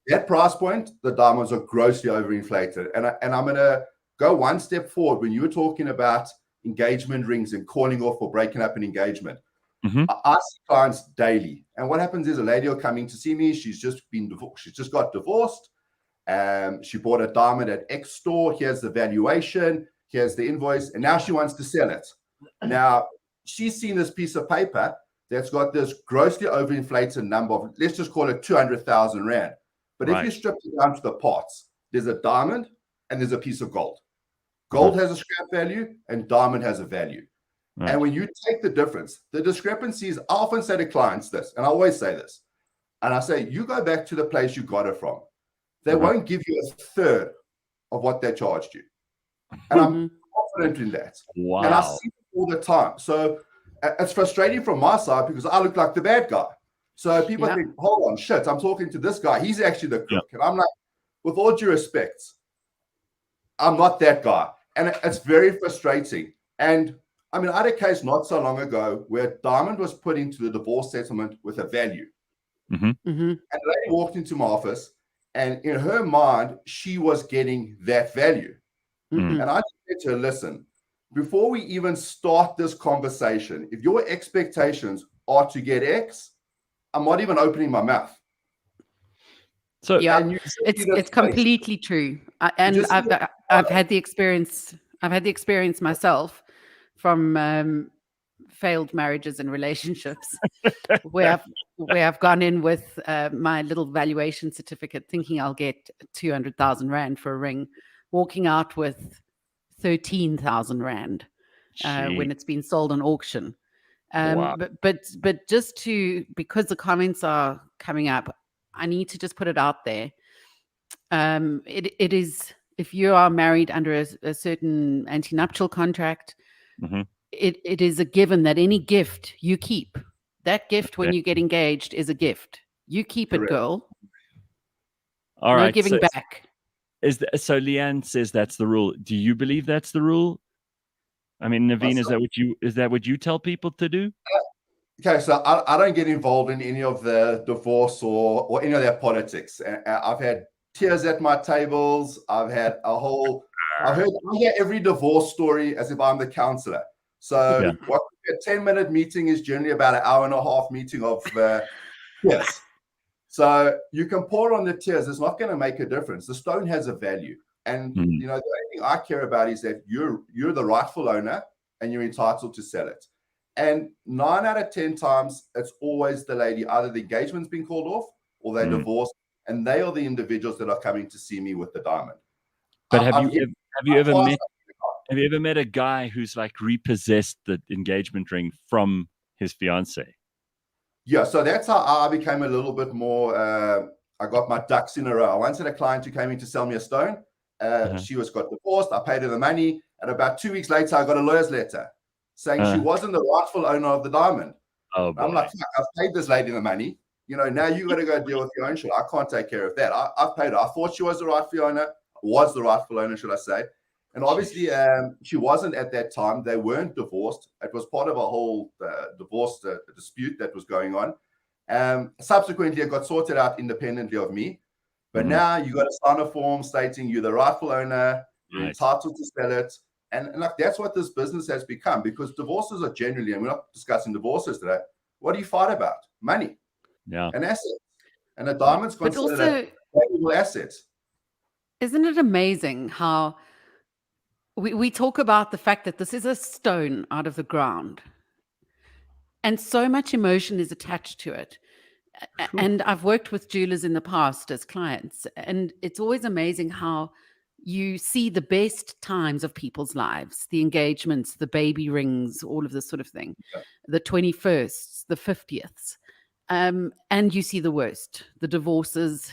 That price point, the diamonds are grossly overinflated. And I'm going to go one step forward. When you were talking about engagement rings and calling off or breaking up an engagement, I see clients daily. And what happens is, a lady will come in to see me. She's just been divorced. She's just got divorced. She bought a diamond at X store. Here's the valuation. Here's the invoice. And now she wants to sell it. Now, she's seen this piece of paper that's got this grossly overinflated number of, let's just call it 200,000 Rand. But if you strip it down to the parts, there's a diamond and there's a piece of gold. Gold has a scrap value and diamond has a value. And when you take the difference, the discrepancies, I often say to clients this, and I always say this, and I say, you go back to the place you got it from. they won't give you a third of what they charged you. And I'm confident in that. Wow. And I see it all the time. So it's frustrating from my side because I look like the bad guy. So people think, hold on, shit, I'm talking to this guy. He's actually the crook. And I'm like, with all due respect, I'm not that guy. And it's very frustrating. And I mean, I had a case not so long ago where Diamond was put into the divorce settlement with a value. And the lady walked into my office, and in her mind, she was getting that value. And I said to her, listen, before we even start this conversation, if your expectations are to get X, I'm not even opening my mouth. So it's completely true. And I've had the experience. I've had the experience myself from failed marriages and relationships where I've gone in with my little valuation certificate thinking I'll get 200,000 Rand for a ring, walking out with 13,000 Rand when it's been sold on auction. But just because the comments are coming up, I need to just put it out there. It is, if you are married under a certain antenuptial contract, it is a given that any gift you keep, that gift when you get engaged is a gift. You keep it, girl. All no right. giving back. So Leigh-Ann says that's the rule. Do you believe that's the rule? I mean, Nevin, is that what you tell people to do? Okay, so I don't get involved in any of the divorce or any of their politics. I've had tears at my tables. I've heard every divorce story as if I'm the counselor. So what a 10-minute meeting is generally about an hour and a half meeting of tears. So you can pour on the tears. It's not going to make a difference. The stone has a value. And the only thing I care about is that you're the rightful owner and you're entitled to sell it. And 9 out of 10 times, it's always the lady. Either the engagement's been called off or they're divorced, and they are the individuals that are coming to see me with the diamond. But have you ever met a guy who's like repossessed the engagement ring from his fiance? Yeah, so that's how I became a little bit more. I got my ducks in a row. I once had a client who came in to sell me a stone. She got divorced. I paid her the money, and about 2 weeks later, I got a lawyer's letter saying she wasn't the rightful owner of the diamond. Oh, boy. I'm like, I've paid this lady the money. Now you got to go deal with your own shit. I can't take care of that. I've paid her. I thought she was the rightful owner, should I say. And obviously, she wasn't at that time. They weren't divorced. It was part of a whole divorce dispute that was going on. Subsequently, it got sorted out independently of me. But now you got to sign a form stating you're the rightful owner, you're entitled to sell it. And like that's what this business has become, because divorces are generally, and we're not discussing divorces today, what do you fight about? Money. Yeah. And assets. And a diamond's considered a valuable asset. Isn't it amazing how we talk about the fact that this is a stone out of the ground and so much emotion is attached to it. And I've worked with jewelers in the past as clients, and it's always amazing how you see the best times of people's lives, the engagements, the baby rings, all of this sort of thing, the 21st, the 50th. And you see the worst, the divorces,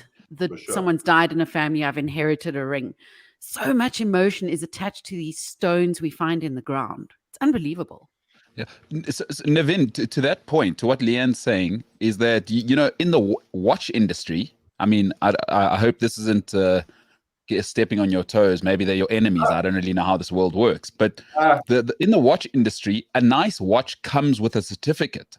someone's died in a family, I've inherited a ring. So much emotion is attached to these stones we find in the ground. It's unbelievable. Yeah. So, Nevin, to that point, to what Leigh-Ann's saying, is that, in the watch industry, I mean, I hope this isn't stepping on your toes. Maybe they're your enemies. I don't really know how this world works. But in the watch industry, a nice watch comes with a certificate,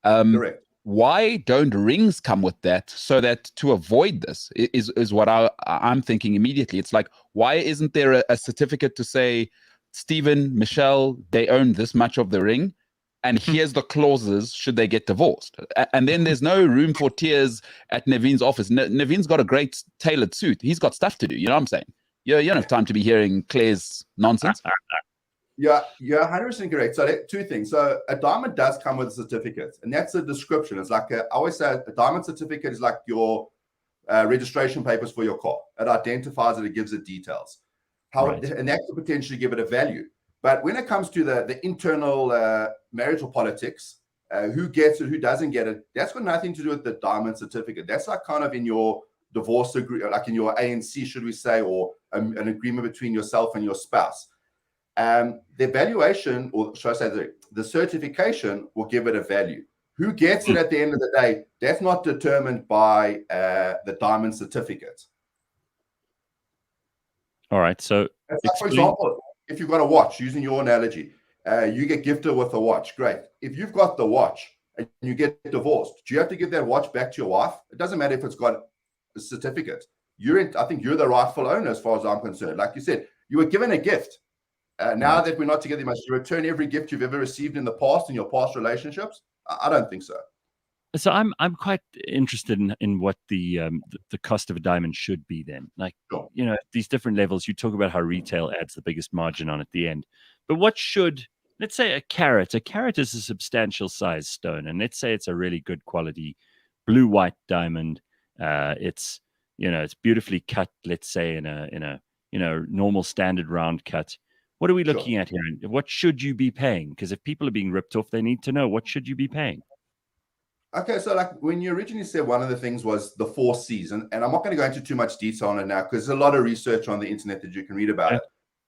Correct. Why don't rings come with that, so that to avoid this is what I'm thinking immediately. It's like, why isn't there a certificate to say, Stephen, Michelle, they own this much of the ring, and here's the clauses should they get divorced? And then there's no room for tears at Nevin's office. Nevin's got a great tailored suit. He's got stuff to do. You know what I'm saying? You don't have time to be hearing Claire's nonsense. Yeah, you're 100% correct. So two things. So a diamond does come with a certificate, and that's a description. It's like I always say, a diamond certificate is like your registration papers for your car. It identifies it, it gives it details. And that could potentially give it a value. But when it comes to the internal marital politics, who gets it, who doesn't get it, that's got nothing to do with the diamond certificate. That's like kind of in your divorce agreement, like in your ANC, should we say, or an agreement between yourself and your spouse. The valuation, or should I say the certification, will give it a value. Who gets it at the end of the day, that's not determined by the diamond certificate. All right. So, for example, if you've got a watch, using your analogy, you get gifted with a watch. Great. If you've got the watch and you get divorced, do you have to give that watch back to your wife? It doesn't matter if it's got a certificate. I think you're the rightful owner as far as I'm concerned. Like you said, you were given a gift. Now that we're not together, you must return every gift you've ever received in the past in your past relationships. I don't think so. So I'm quite interested in what the cost of a diamond should be then. Like, Sure. these different levels, you talk about how retail adds the biggest margin on at the end. But what should, let's say a carat is a substantial size stone. And let's say it's a really good quality blue-white diamond. It's beautifully cut, let's say in a normal standard round cut. What are we looking at here? And what should you be paying? Because if people are being ripped off, they need to know, what should you be paying? Okay, so like when you originally said one of the things was the 4 C's, and I'm not going to go into too much detail on it now because there's a lot of research on the internet that you can read about it.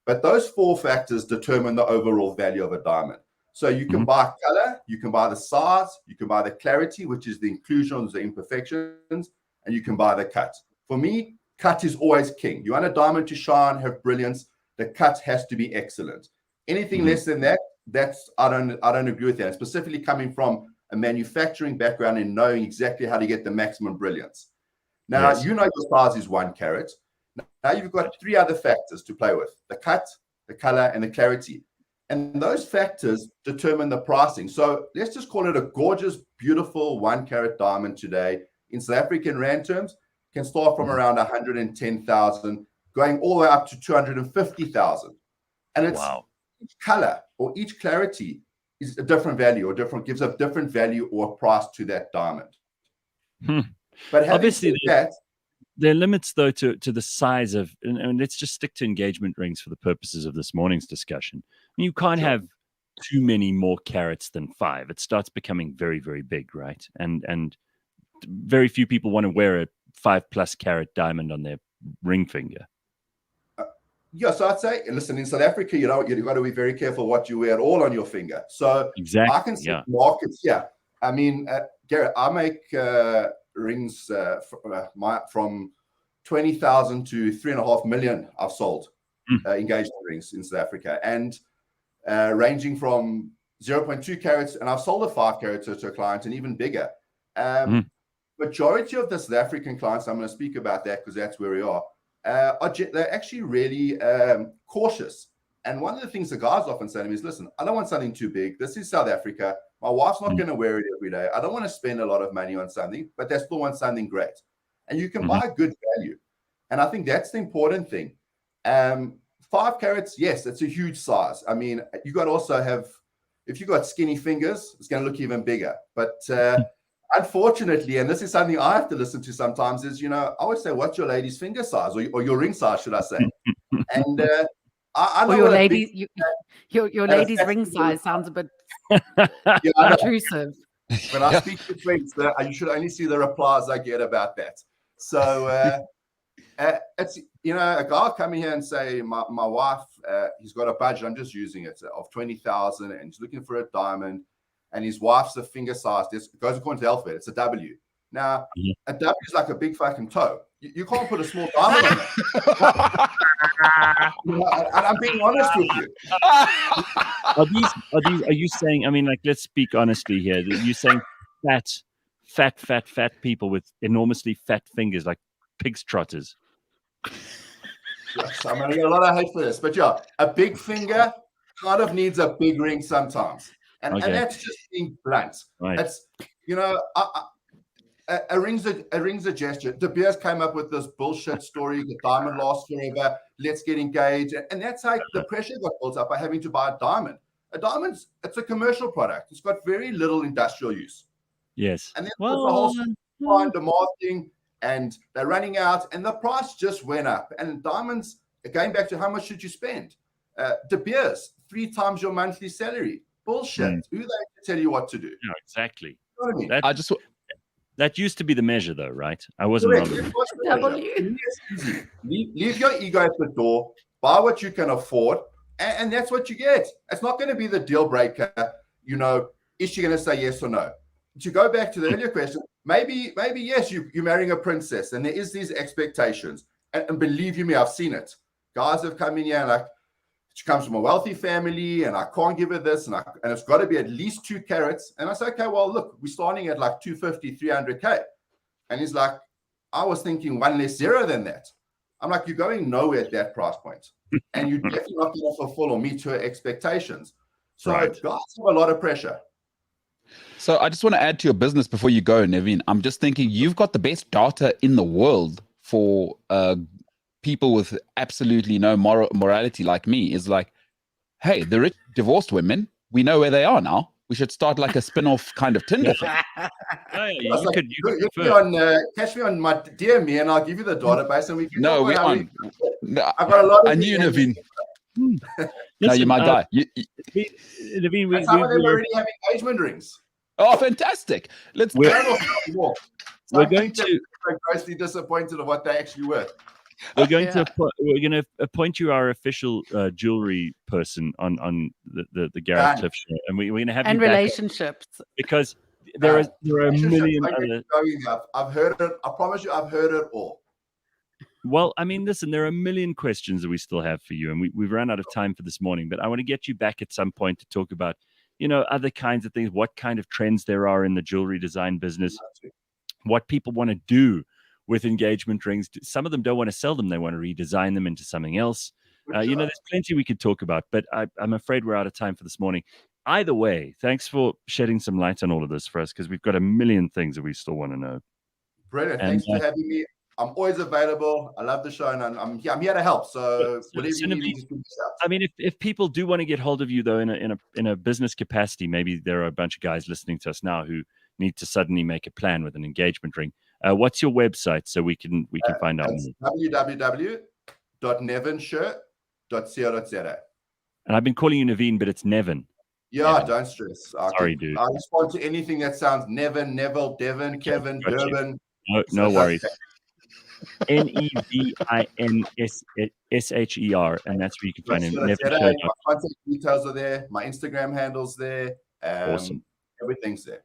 But those 4 factors determine the overall value of a diamond. So you can buy color, you can buy the size, you can buy the clarity, which is the inclusions, the imperfections, and you can buy the cut. For me, cut is always king. You want a diamond to shine, have brilliance, the cut has to be excellent. Anything less than that, I don't agree with that. Specifically coming from a manufacturing background and knowing exactly how to get the maximum brilliance. Now, your size is 1 carat. Now you've got 3 other factors to play with: the cut, the color, and the clarity. And those factors determine the pricing. So let's just call it a gorgeous, beautiful 1 carat diamond today. In South African rand terms, can start from around 110,000, going all the way up to 250,000. And it's each color or each clarity is a different value, or gives a different value or price to that diamond. But obviously, there are limits though to the size of, and let's just stick to engagement rings for the purposes of this morning's discussion. You can't have too many more carats than 5. It starts becoming very, very big, right? And very few people want to wear a 5+ carat diamond on their ring finger. So I'd say, listen, in South Africa, you've got to be very careful what you wear at all on your finger. So I can see markets. Yeah, I mean, Garrett, I make rings from 20,000 to 3.5 million. I've sold engagement rings in South Africa, and ranging from 0.2 carats, and I've sold a 5 carat to a client, and even bigger. Majority of the South African clients, I'm going to speak about that because that's where we are. They're actually really cautious. And one of the things the guys often say to me is, listen, I don't want something too big. This is South Africa. My wife's not going to wear it every day. I don't want to spend a lot of money on something, but they still want something great. And you can buy good value. And I think that's the important thing. 5 carats, yes, it's a huge size. I mean, you got to also have, if you've got skinny fingers, it's going to look even bigger. But unfortunately, and this is something I have to listen to sometimes, is, I always say, what's your lady's finger size, or your ring size, should I say? And I know your lady's ring size sounds a bit intrusive. When I speak to friends, you should only see the replies I get about that. So it's, a guy coming here and say, my wife, he's got a budget, I'm just using it, of 20,000, and he's looking for a diamond, and his wife's a finger size. This goes according to the alphabet. It's a W. Now, a W is like a big fucking toe. You can't put a small diamond on it. I'm being honest with you. Are you saying, I mean, like, let's speak honestly here. Are you saying fat people with enormously fat fingers, like pig's trotters? Yes, I'm going to get a lot of hate for this. But yeah, a big finger kind of needs a big ring sometimes. And that's just being blunt. Right. It's, a ring's a gesture. De Beers came up with this bullshit story, the diamond lasts forever, let's get engaged. And that's how the pressure got built up by having to buy a diamond. A diamond, it's a commercial product. It's got very little industrial use. Yes. And then the whole supply and demand thing, and they're running out, and the price just went up. And diamonds, going back to how much should you spend? De Beers, 3 times your monthly salary. Bullshit. Who are they to tell you what to do? No, exactly. You know what I mean? That used to be the measure, though, right? I wasn't Correct. wrong. It was the measure. W. To me, it's easy. Leave your ego at the door. Buy what you can afford, and that's what you get. It's not going to be the deal breaker. Is she going to say yes or no? To go back to the earlier question, maybe yes, you're marrying a princess, and there is these expectations. And believe you me, I've seen it. Guys have come in here and like, she comes from a wealthy family, and I can't give her this, and it's got to be at least 2 carats. And I say, okay, well, look, we're starting at like 250, 300K. And he's like, I was thinking one less zero than that. I'm like, you're going nowhere at that price point. And you're definitely not going to fulfill or meet her expectations. So Right. guys have a lot of pressure. So I just want to add to your business before you go, Nevin. I'm just thinking you've got the best data in the world for people with absolutely no morality like me. Is like, hey, the rich divorced women, we know where they are now. We should start like a spin-off kind of Tinder thing. You could Catch me on my DM, and I'll give you the database, and we can. No, talk we about how aren't. No, I've got a lot of. I knew Nevin. No, Listen, you're my guy. Nevin, Some of them already have engagement rings. Oh, fantastic! Let's. We're We're going to grossly disappointed of what they actually were. we're going to appoint you our official jewelry person on the Gareth Cliff show, and we're going to have And you back relationships. because there are a million other. I've heard it. I promise you, I've heard it all. Well, I mean, listen, there are a million questions that we still have for you, and we've run out of time for this morning. But I want to get you back at some point to talk about, other kinds of things, what kind of trends there are in the jewelry design business, what people want to do with engagement rings. Some of them don't want to sell them; they want to redesign them into something else. There's plenty we could talk about, but I'm afraid we're out of time for this morning. Either way, thanks for shedding some light on all of this for us, because we've got a million things that we still want to know. Brilliant. Thanks for having me. I'm always available. I love the show, and I'm here to help. So whatever you need, just give me a shout. I mean, if people do want to get hold of you, though, in a business capacity, maybe there are a bunch of guys listening to us now who need to suddenly make a plan with an engagement ring. What's your website so we can find out more? www.nevinsher.co.za. And I've been calling you Nevin, but it's Nevin. Yeah, Nevin. don't stress. Sorry, dude. I respond to anything that sounds Nevin, Neville, Devin, Kevin, Got you. Durban. No worries. Nevinsher, and that's where you can find him. My contact details are there. My Instagram handle's there. Awesome. Everything's there.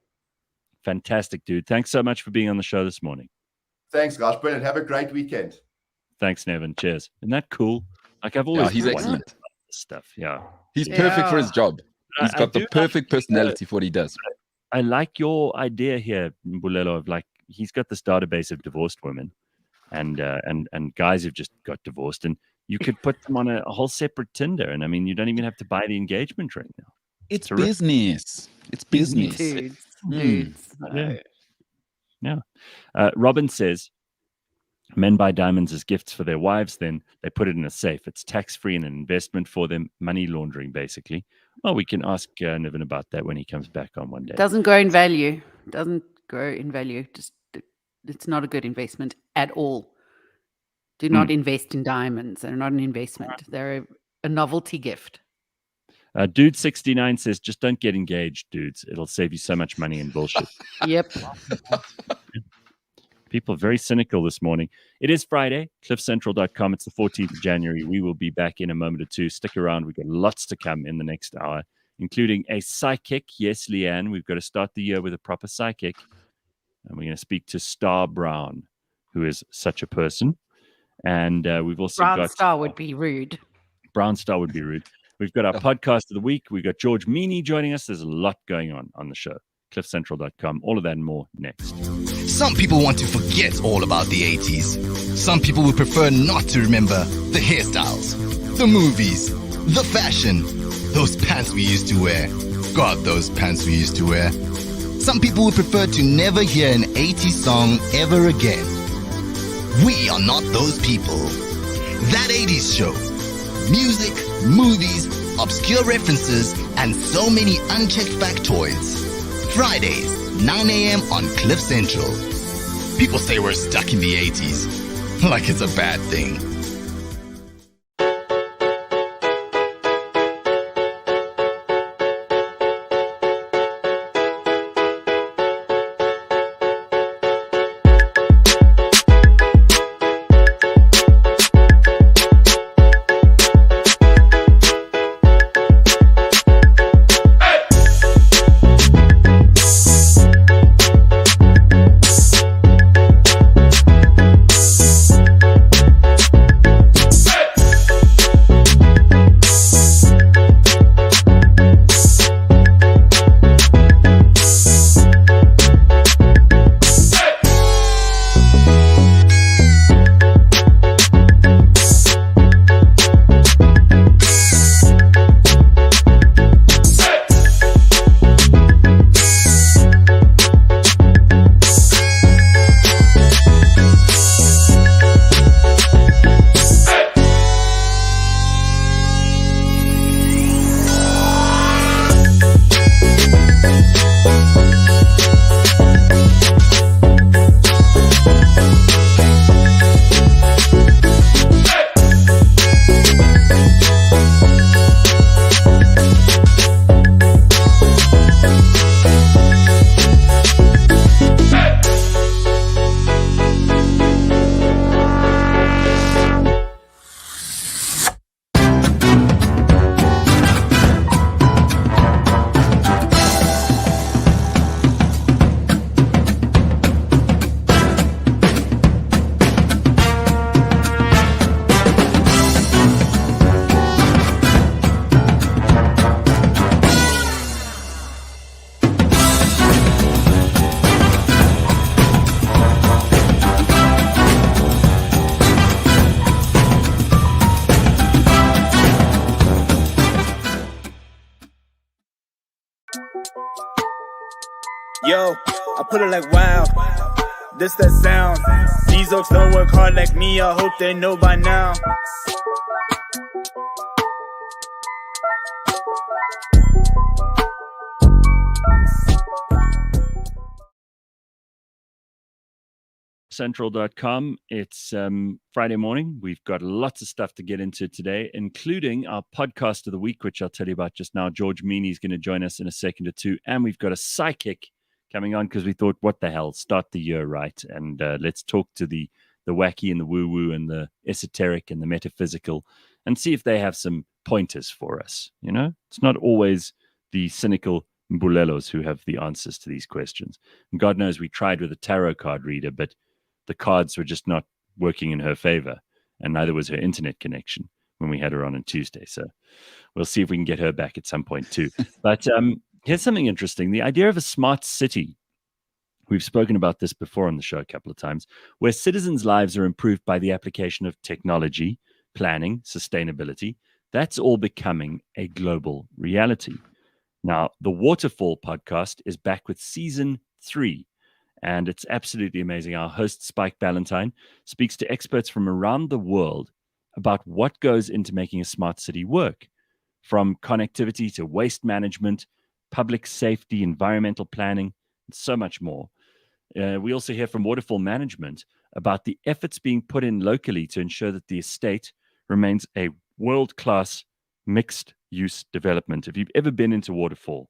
Fantastic, dude. Thanks so much for being on the show this morning. Thanks, guys. Brilliant. Have a great weekend. Thanks, Nevin. Cheers. Isn't that cool? Like I've always he's wondered excellent. about this stuff. Yeah. He's perfect for his job. He's I got do the perfect personality for what he does. I like your idea here, Mbulelo, of like he's got this database of divorced women and guys who've just got divorced, and you could put them on a whole separate Tinder. And I mean, you don't even have to buy the engagement ring now. It's business. It's business. Dudes. Yeah. Robin says, men buy diamonds as gifts for their wives, then they put it in a safe. It's tax-free and an investment for them, money laundering, basically. Well, we can ask Nevin about that when he comes back on one day. Doesn't grow in value. Just it's not a good investment at all. Do not invest in diamonds. They're not an investment. They're a novelty gift. Dude 69 says, just don't get engaged, dudes. It'll save you so much money and bullshit. Yep. People are very cynical this morning. It is Friday, cliffcentral.com. It's the 14th of January. We will be back in a moment or two. Stick around. We've got lots to come in the next hour, including a psychic. Yes, Leigh-Ann, we've got to start the year with a proper psychic. And we're going to speak to Star Brown, who is such a person. And we've also got... Brown Star would be rude. Brown Star would be rude. We've got our podcast of the week. We've got George Mienie joining us. There's a lot going on the show. cliffcentral.com. All of that and more next. Some people want to forget all about the 80s. Some people would prefer not to remember the hairstyles, the movies, the fashion, those pants we used to wear. God, those pants we used to wear. Some people would prefer to never hear an 80s song ever again. We are not those people. That 80s show. Music, movies, obscure references, and so many unchecked factoids. Fridays, 9 a.m. on Cliff Central. People say we're stuck in the 80s, like it's a bad thing. Yo, I put it like wow. This that sound. These oaks don't work hard like me. I hope they know by now. Central.com. It's Friday morning. We've got lots of stuff to get into today, including our podcast of the week, which I'll tell you about just now. George Mienie is going to join us in a second or two. And we've got a psychic coming on because we thought, what the hell, start the year right. And let's talk to the wacky and the woo-woo and the esoteric and the metaphysical and see if they have some pointers for us. You know, it's not always the cynical mbulelos who have the answers to these questions. And God knows we tried with a tarot card reader, but the cards were just not working in her favor, and neither was her internet connection when we had her on Tuesday. So we'll see if we can get her back at some point too. But here's something interesting. The idea of a smart city. We've spoken about this before on the show a couple of times, where citizens' lives are improved by the application of technology, planning, sustainability. That's all becoming a global reality. Now, the Waterfall podcast is back with season 3. And it's absolutely amazing. Our host, Spike Ballantyne, speaks to experts from around the world about what goes into making a smart city work, from connectivity to waste management, public safety, environmental planning, and so much more. We also hear from Waterfall Management about the efforts being put in locally to ensure that the estate remains a world-class mixed-use development. If you've ever been into Waterfall,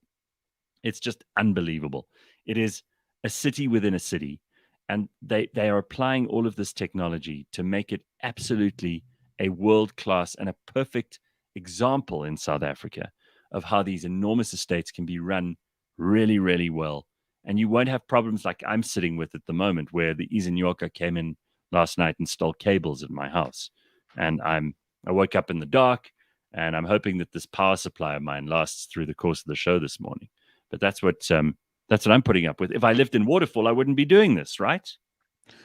it's just unbelievable. It is a city within a city, and they are applying all of this technology to make it absolutely a world-class and a perfect example in South Africa of how these enormous estates can be run really, really well. And you won't have problems like I'm sitting with at the moment, where the Izinyoka came in last night and stole cables at my house. And I woke up in the dark, and I'm hoping that this power supply of mine lasts through the course of the show this morning. But that's what I'm putting up with. If I lived in Waterfall, I wouldn't be doing this, right?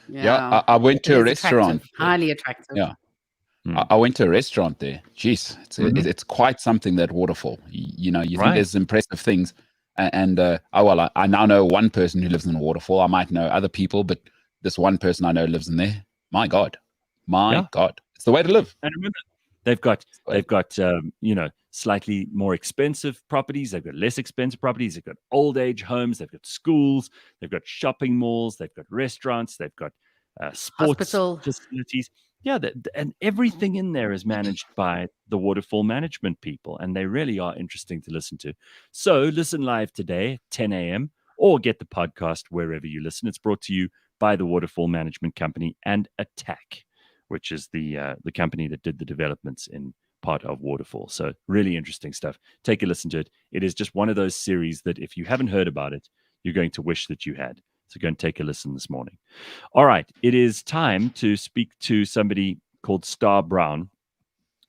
Yeah, I went to a restaurant. Highly attractive. Yeah. I went to a restaurant there. Jeez, it's quite something, that Waterfall. You know, you think there's impressive things. And I now know one person who lives in Waterfall. I might know other people, but this one person I know lives in there. My God. It's the way to live. And remember, they've got slightly more expensive properties. They've got less expensive properties. They've got old age homes. They've got schools. They've got shopping malls. They've got restaurants. They've got sports facilities. Yeah, and everything in there is managed by the Waterfall Management people, and they really are interesting to listen to. So listen live today at 10 a.m. or get the podcast wherever you listen. It's brought to you by the Waterfall Management Company and Attack, which is the company that did the developments in part of Waterfall. So really interesting stuff. Take a listen to it. It is just one of those series that if you haven't heard about it, you're going to wish that you had. So go and take a listen this morning. All right. It is time to speak to somebody called Star Brown.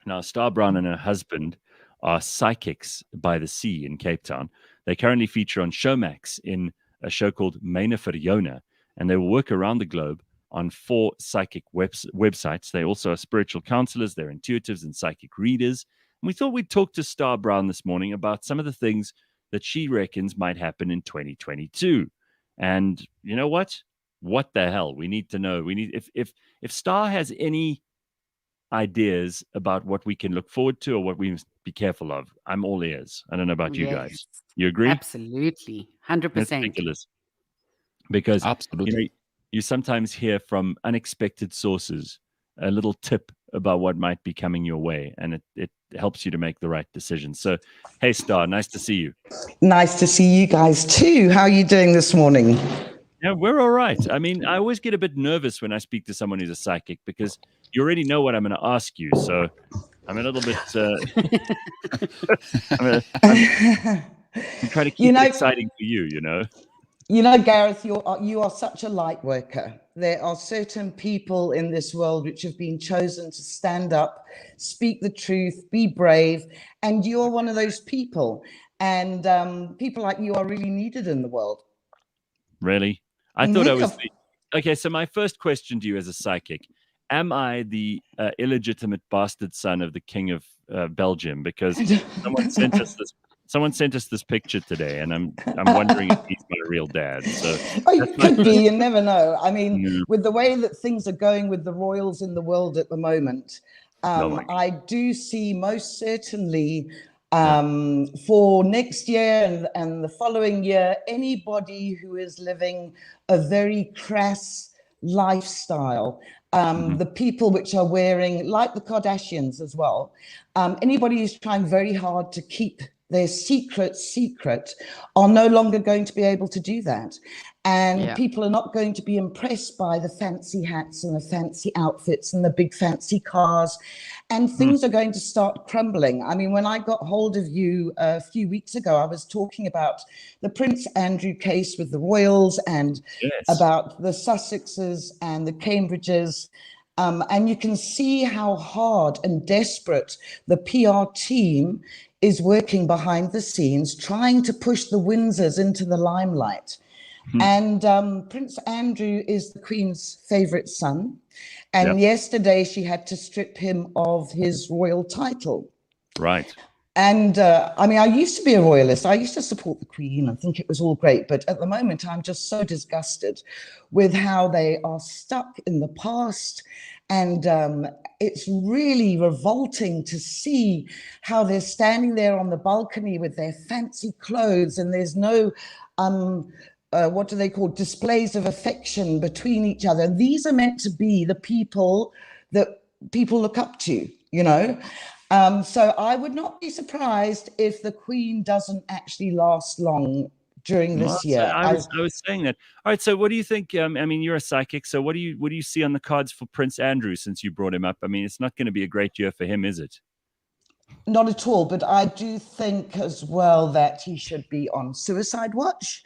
Now, Star Brown and her husband are psychics by the sea in Cape Town. They currently feature on Showmax in a show called Myne vir Joune, and they will work around the globe on 4 psychic websites. They also are spiritual counselors. They're intuitives and psychic readers. And we thought we'd talk to Star Brown this morning about some of the things that she reckons might happen in 2022. And you know what? What the hell? We need to know. We need if Star has any ideas about what we can look forward to or what we must be careful of, I'm all ears. I don't know about you guys. You agree? Absolutely. 100%. That's ridiculous. Because you sometimes hear from unexpected sources a little tip about what might be coming your way, and it helps you to make the right decision. So, hey, Star, nice to see you. Nice to see you guys too. How are you doing this morning? Yeah, we're all right. I mean, I always get a bit nervous when I speak to someone who's a psychic because you already know what I'm going to ask you. So I'm a little bit... I'm trying to keep it exciting for you, you know? You know, Gareth, you are such a light worker. There are certain people in this world which have been chosen to stand up, speak the truth, be brave, and you're one of those people. And people like you are really needed in the world. Really? I thought I was... Okay, so my first question to you as a psychic, am I the illegitimate bastard son of the King of Belgium? Because Someone sent us this picture today, and I'm wondering if he's not a real dad. So Oh, it could be. You never know. I mean, Yeah. with the way that things are going with the royals in the world at the moment, my I do see most certainly for next year and the following year, anybody who is living a very crass lifestyle, the people which are wearing, like the Kardashians as well, anybody who's trying very hard to keep their secret are no longer going to be able to do that. And people are not going to be impressed by the fancy hats and the fancy outfits and the big fancy cars. And things are going to start crumbling. I mean, when I got hold of you a few weeks ago, I was talking about the Prince Andrew case with the royals and about the Sussexes and the Cambridges. And you can see how hard and desperate the PR team is working behind the scenes, trying to push the Windsors into the limelight. And Prince Andrew is the Queen's favorite son. And yesterday she had to strip him of his royal title. Right. And I mean, I used to be a royalist. I used to support the Queen and think it was all great. But at the moment, I'm just so disgusted with how they are stuck in the past. And it's really revolting to see how they're standing there on the balcony with their fancy clothes, and there's no, what do they call, displays of affection between each other. And these are meant to be the people that people look up to, you know. So I would not be surprised if the Queen doesn't actually last long during this year. I was saying that. All right. So what do you think? I mean, you're a psychic. So what do you see on the cards for Prince Andrew since you brought him up? I mean, it's not going to be a great year for him, is it? Not at all. But I do think as well that he should be on suicide watch.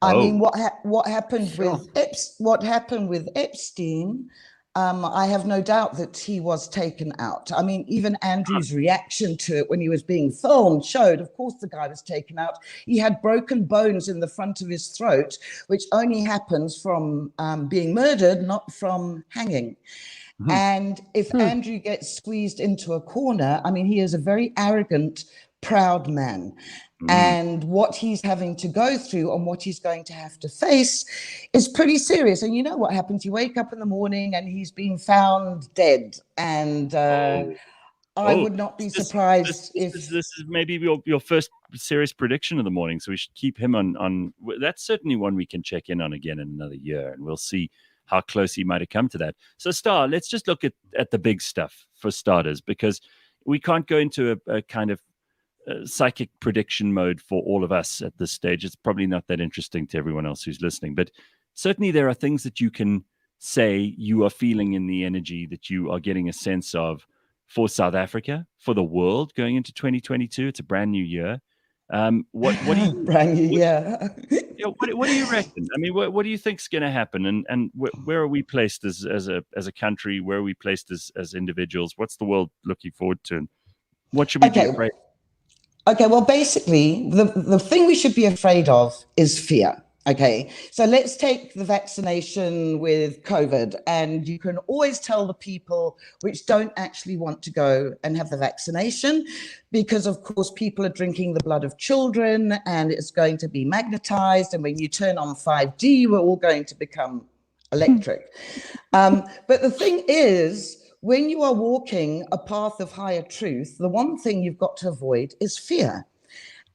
I mean, what happened with Epstein? I have no doubt that he was taken out. I mean, even Andrew's reaction to it when he was being filmed showed, of course, the guy was taken out. He had broken bones in the front of his throat, which only happens from being murdered, not from hanging. And if Andrew gets squeezed into a corner, I mean, he is a very arrogant, proud man. And what he's having to go through and what he's going to have to face is pretty serious. And you know what happens? You wake up in the morning and he's been found dead. And I would not be surprised if this is maybe your first serious prediction of the morning. So we should keep him on. That's certainly one we can check in on again in another year, and we'll see how close he might have come to that. So, Star, let's just look at the big stuff for starters, because we can't go into a kind of psychic prediction mode for all of us at this stage. It's probably not that interesting to everyone else who's listening, but certainly there are things that you can say you are feeling in the energy that you are getting a sense of for South Africa, for the world going into 2022. It's a brand new year. What do you brand new year? What do you reckon? I mean, what do you think is going to happen? And where are we placed as a country? Where are we placed as individuals? What's the world looking forward to? And what should we be afraid of? Okay, well, basically, the thing we should be afraid of is fear. Okay, so let's take the vaccination with COVID, and you can always tell the people which don't actually want to go and have the vaccination, because of course people are drinking the blood of children and it's going to be magnetized, and when you turn on 5G, we're all going to become electric. But the thing is, when you are walking a path of higher truth, the one thing you've got to avoid is fear.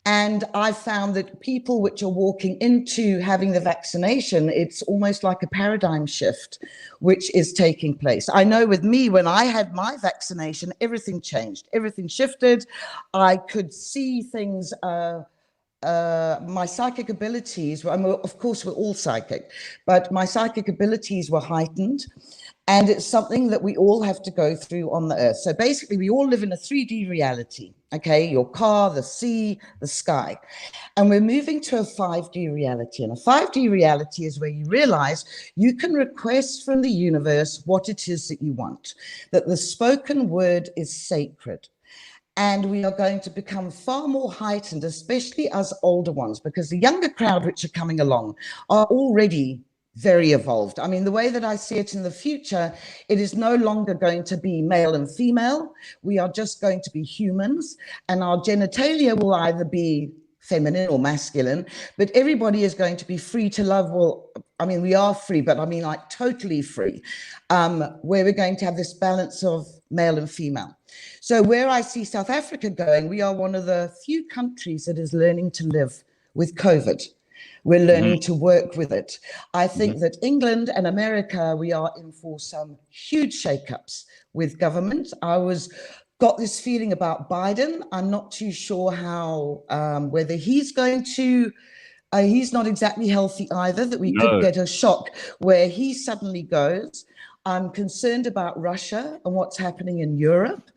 And I found that people which are walking into having the vaccination, it's almost like a paradigm shift, which is taking place. I know with me, when I had my vaccination, everything changed, everything shifted. I could see things, my psychic abilities, of course, we're all psychic, but my psychic abilities were heightened. And it's something that we all have to go through on the earth. So basically, we all live in a 3D reality, okay? Your car, the sea, the sky. And we're moving to a 5D reality. And a 5D reality is where you realize you can request from the universe what it is that you want, that the spoken word is sacred. And we are going to become far more heightened, especially us older ones, because the younger crowd which are coming along are already very evolved. I mean, the way that I see it in the future, it is no longer going to be male and female. We are just going to be humans, and our genitalia will either be feminine or masculine, but everybody is going to be free to love. Well, I mean, we are free, but I mean like totally free, where we're going to have this balance of male and female. So where I see South Africa going, we are one of the few countries that is learning to live with COVID. We're learning to work with it. I think that England and America, we are in for some huge shakeups with government. Got this feeling about Biden. I'm not too sure how, whether he's going to, he's not exactly healthy either, that we could get a shock where he suddenly goes. I'm concerned about Russia and what's happening in Europe.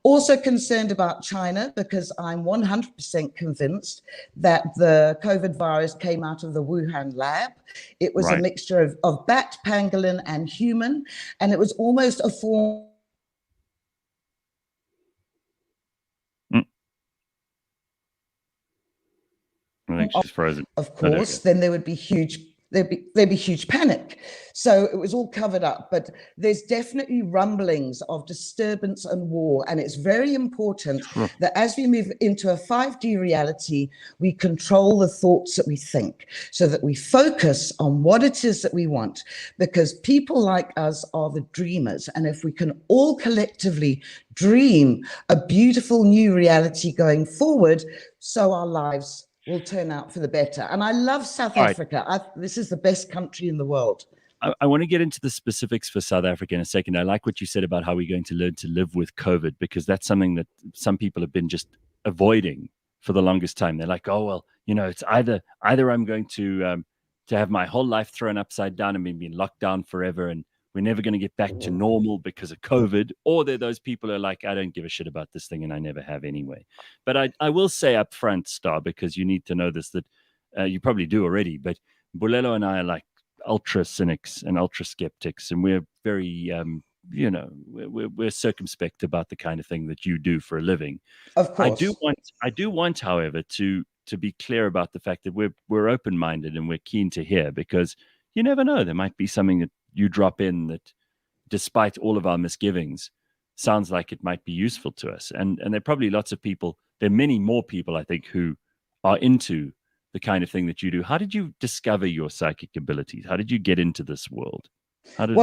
Also concerned about China, because I'm 100% convinced that the COVID virus came out of the Wuhan lab. It was a mixture of bat, pangolin, and human, and it was almost a form. I think she's frozen. Of course, then there would be there'd be huge panic. So it was all covered up, but there's definitely rumblings of disturbance and war. And it's very important that as we move into a 5D reality, we control the thoughts that we think, so that we focus on what it is that we want, because people like us are the dreamers. And if we can all collectively dream a beautiful new reality going forward, so our lives will turn out for the better. And I love South Africa. This is the best country in the world. I want to get into the specifics for South Africa in a second. I like what you said about how we're going to learn to live with COVID, because that's something that some people have been just avoiding for the longest time. They're like, oh, well, you know, it's either I'm going to have my whole life thrown upside down and being locked down forever, and we're never going to get back to normal because of COVID, or they're those people who are like, I don't give a shit about this thing and I never have anyway. But I will say up front, Star, because you need to know this, that you probably do already, but Bulelo and I are like ultra cynics and ultra skeptics, and we're very, we're circumspect about the kind of thing that you do for a living. Of course. I do want, however, to be clear about the fact that we're open-minded and we're keen to hear, because you never know, there might be something that you drop in that, despite all of our misgivings, sounds like it might be useful to us. And there are probably lots of people, there are many more people, I think, who are into the kind of thing that you do. How did you discover your psychic abilities? How did you get into this world? How did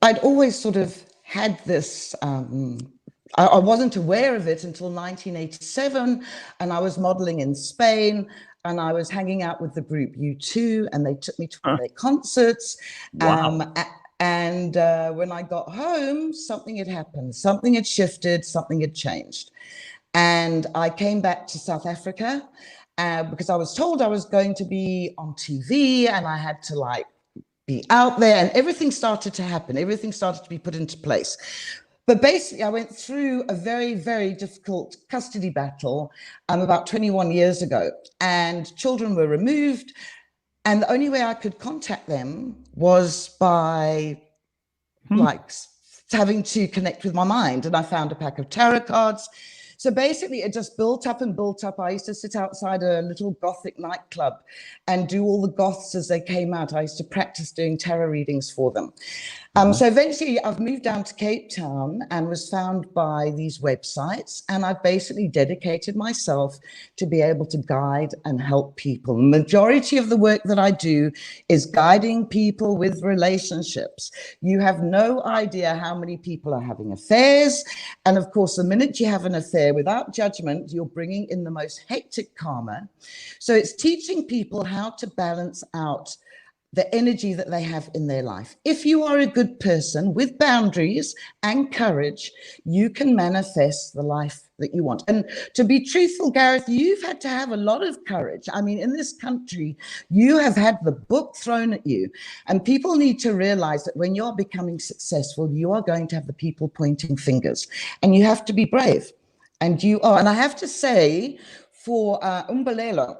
I'd always sort of had this, I wasn't aware of it until 1987, and I was modeling in Spain, and I was hanging out with the group U2, and they took me to one of their concerts. Wow. And when I got home, something had happened, something had shifted, something had changed. And I came back to South Africa because I was told I was going to be on TV, and I had to be out there, and everything started to happen. Everything started to be put into place. But basically, I went through a very, very difficult custody battle about 21 years ago, and children were removed. And the only way I could contact them was by having to connect with my mind. And I found a pack of tarot cards. So basically, it just built up and built up. I used to sit outside a little Gothic nightclub and do all the goths as they came out. I used to practice doing tarot readings for them. So eventually, I've moved down to Cape Town and was found by these websites. And I've basically dedicated myself to be able to guide and help people. The majority of the work that I do is guiding people with relationships. You have no idea how many people are having affairs. And of course, the minute you have an affair, without judgment, you're bringing in the most hectic karma. So it's teaching people how to balance out the energy that they have in their life. If you are a good person with boundaries and courage, you can manifest the life that you want. And to be truthful, Gareth, you've had to have a lot of courage. I mean, in this country, you have had the book thrown at you. And people need to realize that when you're becoming successful, you are going to have the people pointing fingers. And you have to be brave. And you are. And I have to say, for Umbelelo,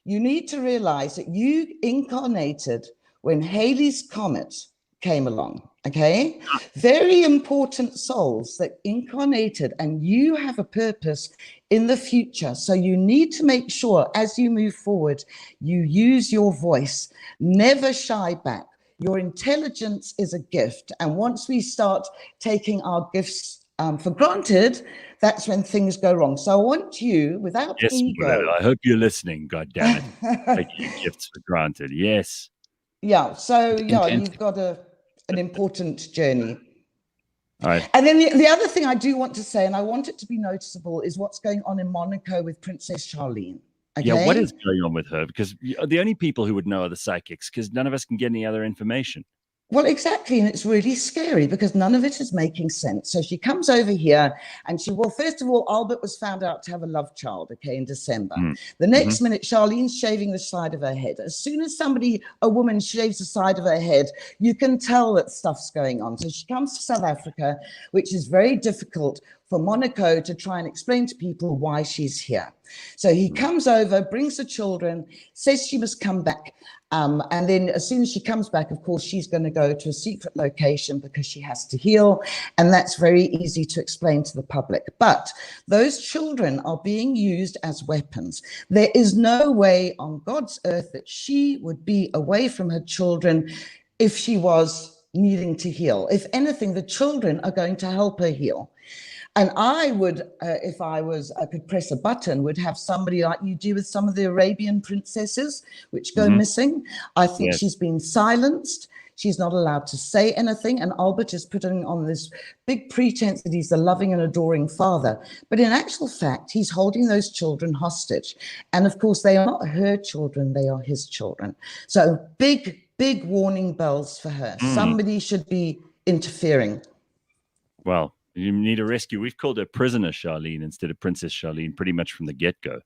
you need to realize that you incarnated when Halley's Comet came along. Okay, very important souls that incarnated, and you have a purpose in the future. So you need to make sure as you move forward, you use your voice, never shy back. Your intelligence is a gift. And once we start taking our gifts for granted, that's when things go wrong. So I want you, without Yes, ego. Morello, I hope you're listening. God damn it. Taking your gifts for granted. Yes. Yeah, so yeah, Intent. you've got an important journey. All right. And then the other thing I do want to say, and I want it to be noticeable, is what's going on in Monaco with Princess Charlene. Okay? Yeah, what is going on with her? Because the only people who would know are the psychics, because none of us can get any other information. Well, exactly. And it's really scary because none of it is making sense. So she comes over here and well, first of all, Albert was found out to have a love child, okay, in December. The next minute, Charlene's shaving the side of her head. As soon as a woman shaves the side of her head, you can tell that stuff's going on. So she comes to South Africa, which is very difficult for Monaco to try and explain to people why she's here. So he comes over, brings the children, says she must come back. And then as soon as she comes back, of course, she's going to go to a secret location because she has to heal. And that's very easy to explain to the public. But those children are being used as weapons. There is no way on God's earth that she would be away from her children if she was needing to heal. If anything, the children are going to help her heal. And I would, if I could press a button, would have somebody like you do with some of the Arabian princesses, which go missing. I think she's been silenced. She's not allowed to say anything. And Albert is putting on this big pretense that he's a loving and adoring father. But in actual fact, he's holding those children hostage. And of course, they are not her children, they are his children. So big, big warning bells for her. Somebody should be interfering. Well, you need a rescue. We've called her Prisoner Charlene instead of Princess Charlene pretty much from the get-go.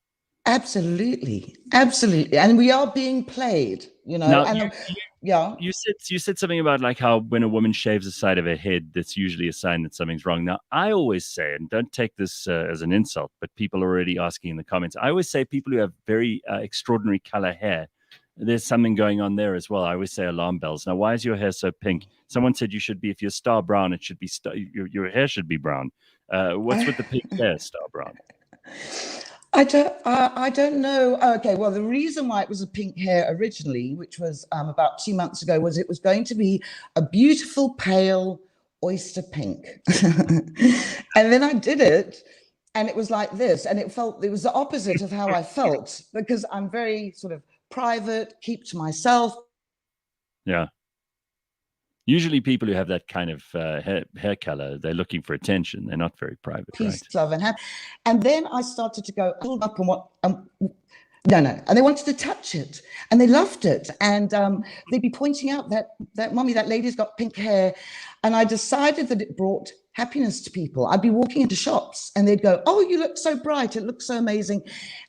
Absolutely. Absolutely. And we are being played, you know. Now, and you said something about like how when a woman shaves the side of her head, that's usually a sign that something's wrong. Now, I always say, and don't take this as an insult, but people are already asking in the comments, I always say people who have very extraordinary color hair, there's something going on there as well. I always say alarm bells. Now, why is your hair so pink? Someone said you should be, if you're star brown, it should be your hair should be brown. What's with the pink hair, star brown? I don't know. Okay, well, the reason why it was a pink hair originally, which was about 2 months ago, was it was going to be a beautiful pale oyster pink. And then I did it and it was like this, and it was the opposite of how I felt, because I'm very sort of private, keep to myself. Yeah. Usually people who have that kind of hair color, they're looking for attention. They're not very private, Peace, right? love, and happiness. And then I started to go up and what, no. And they wanted to touch it and they loved it. And they'd be pointing out that mommy, that lady's got pink hair. And I decided that it brought happiness to people. I'd be walking into shops and they'd go, oh, you look so bright. It looks so amazing.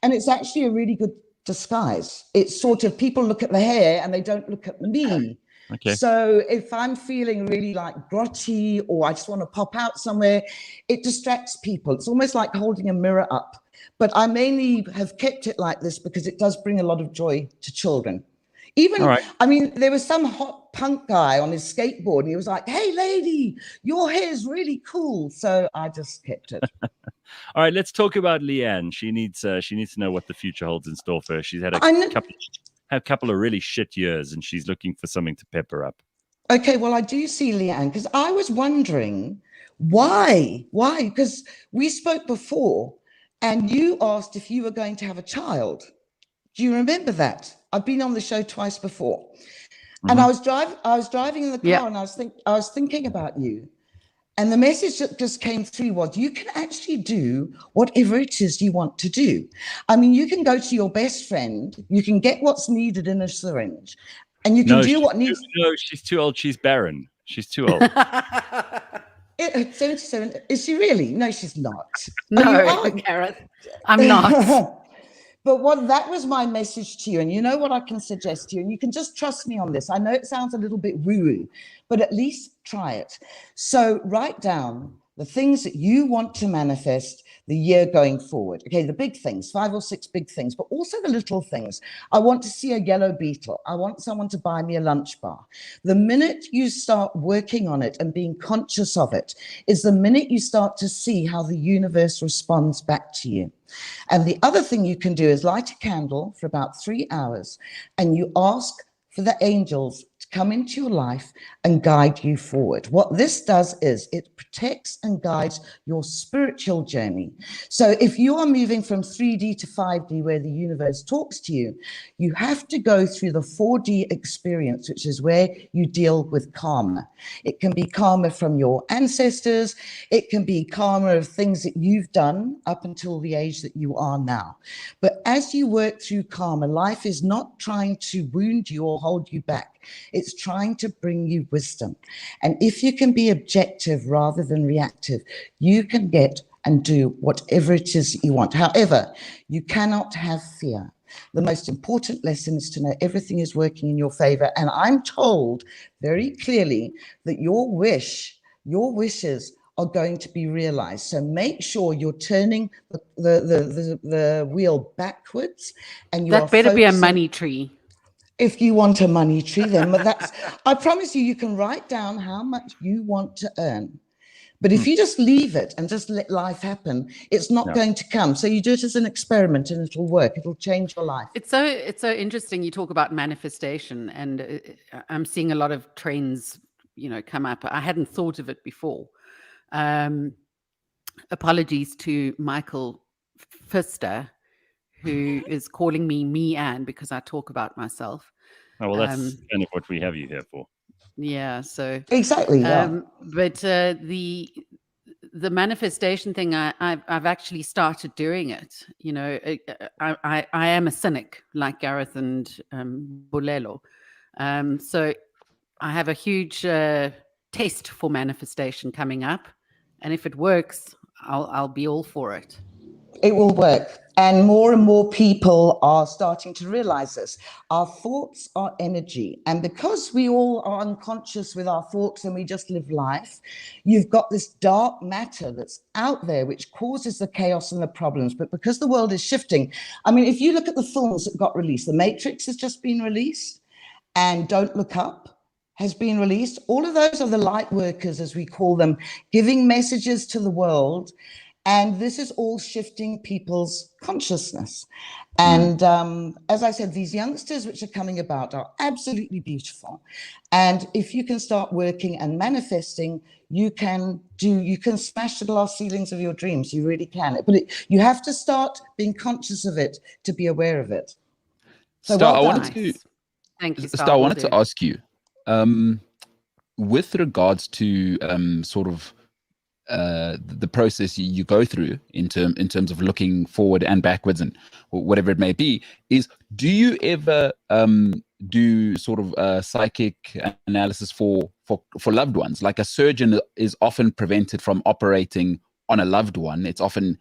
And it's actually a really good disguise. It's sort of people look at the hair and they don't look at me. Okay. So if I'm feeling really like grotty or I just want to pop out somewhere, it distracts people. It's almost like holding a mirror up. But I mainly have kept it like this because it does bring a lot of joy to children. Even, right. I mean, there was some hot punk guy on his skateboard and he was like, hey, lady, your hair is really cool. So I just kept it. All right, let's talk about Leigh-Ann. She needs to know what the future holds in store for her. She's had a couple of really shit years and she's looking for something to pep her up. Okay, well, I do see Leigh-Ann because I was wondering why? Because we spoke before and you asked if you were going to have a child. Do you remember that? I've been on the show twice before. Mm-hmm. And I was driving in the car and I was thinking about you. And the message that just came through was you can actually do whatever it is you want to do. I mean, you can go to your best friend, you can get what's needed in a syringe, and you can do what needs. No, she's too old. She's barren. She's too old. 77. Is she really? No, she's not. No, Gareth, I'm not. But that was my message to you. And you know what I can suggest to you? And you can just trust me on this. I know it sounds a little bit woo-woo, but at least try it. So write down the things that you want to manifest the year going forward. Okay, the big things, 5 or 6 big things, but also the little things. I want to see a yellow beetle. I want someone to buy me a lunch bar. The minute you start working on it and being conscious of it is the minute you start to see how the universe responds back to you. And the other thing you can do is light a candle for about 3 hours and you ask for the angels to come into your life and guide you forward. What this does is it protects and guides your spiritual journey. So if you are moving from 3D to 5D where the universe talks to you, you have to go through the 4D experience, which is where you deal with karma. It can be karma from your ancestors. It can be karma of things that you've done up until the age that you are now. But as you work through karma, life is not trying to wound you or hold you back. It's trying to bring you wisdom. And if you can be objective rather than reactive, you can get and do whatever it is that you want. However, you cannot have fear. The most important lesson is to know everything is working in your favor. And I'm told very clearly that your wishes are going to be realized. So make sure you're turning the wheel backwards and you That better be a money tree. If you want a money tree, then that's, I promise you, you can write down how much you want to earn. But if you just leave it and just let life happen, it's not going to come. So you do it as an experiment and it'll work. It'll change your life. It's so interesting. You talk about manifestation, and I'm seeing a lot of trends, come up. I hadn't thought of it before. Apologies to Michael Pfister, who is calling me Leigh-Ann because I talk about myself. Oh, well, that's kind of what we have you here for. Yeah, so exactly. Yeah. But the manifestation thing, I've actually started doing it. I am a cynic like Gareth and Bolelo. So I have a huge test for manifestation coming up, and if it works, I'll be all for it. It will work. And more people are starting to realize this. Our thoughts are energy. And because we all are unconscious with our thoughts and we just live life, you've got this dark matter that's out there, which causes the chaos and the problems. But because the world is shifting, I mean, if you look at the films that got released, The Matrix has just been released, and Don't Look Up has been released. All of those are the light workers, as we call them, giving messages to the world. And this is all shifting people's consciousness. And as I said, these youngsters which are coming about are absolutely beautiful. And if you can start working and manifesting, you can smash the glass ceilings of your dreams. You really can. But you have to start being conscious of it to be aware of it. So Star, well I wanted to, thank you, Star, I wanted to ask you, with regards to sort of the process you go through in terms of looking forward and backwards and whatever it may be, is do you ever do sort of psychic analysis for loved ones? Like a surgeon is often prevented from operating on a loved one. It's often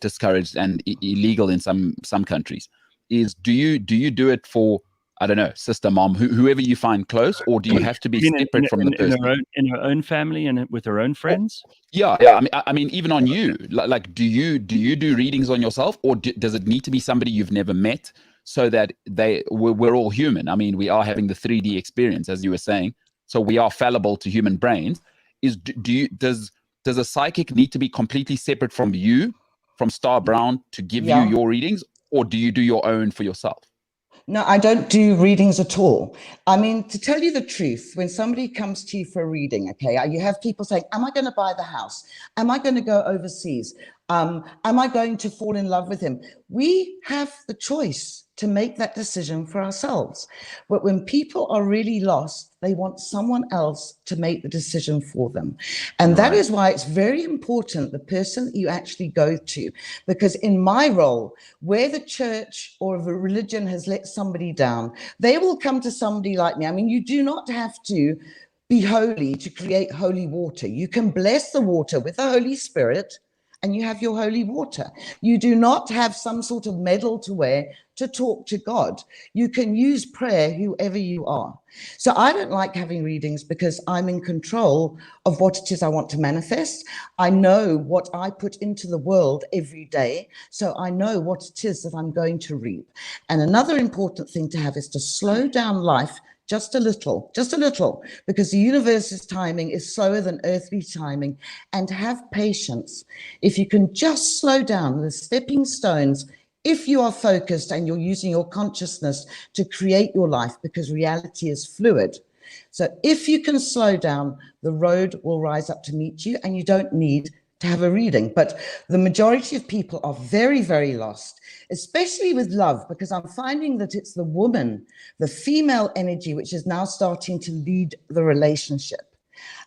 discouraged and illegal in some countries. Do you do it for, I don't know, sister, mom, whoever you find close, or do you have to be separate from the person? In her own family and with her own friends? Yeah. I mean, even on you, like, do you do readings on yourself, or does it need to be somebody you've never met, so that we're all human? I mean, we are having the 3D experience, as you were saying, so we are fallible to human brains. Does a psychic need to be completely separate from you, from Star Brown, to give you your readings, or do you do your own for yourself? No, I don't do readings at all. I mean, to tell you the truth, when somebody comes to you for a reading, okay, you have people saying, am I going to buy the house? Am I going to go overseas? Am I going to fall in love with him? We have the choice to make that decision for ourselves. But when people are really lost, they want someone else to make the decision for them. And that is why it's very important, the person that you actually go to. Because in my role, where the church or the religion has let somebody down, they will come to somebody like me. I mean, you do not have to be holy to create holy water. You can bless the water with the Holy Spirit and you have your holy water. You do not have some sort of medal to wear to talk to God. You can use prayer whoever you are. So I don't like having readings because I'm in control of what it is I want to manifest. I know what I put into the world every day, so I know what it is that I'm going to reap. And another important thing to have is to slow down life just a little, because the universe's timing is slower than earthly timing, and have patience. If you can just slow down the stepping stones, if you are focused and you're using your consciousness to create your life, because reality is fluid. So if you can slow down, the road will rise up to meet you, and you don't need to have a reading. But the majority of people are very, very lost, especially with love, because I'm finding that it's the woman, the female energy, which is now starting to lead the relationship.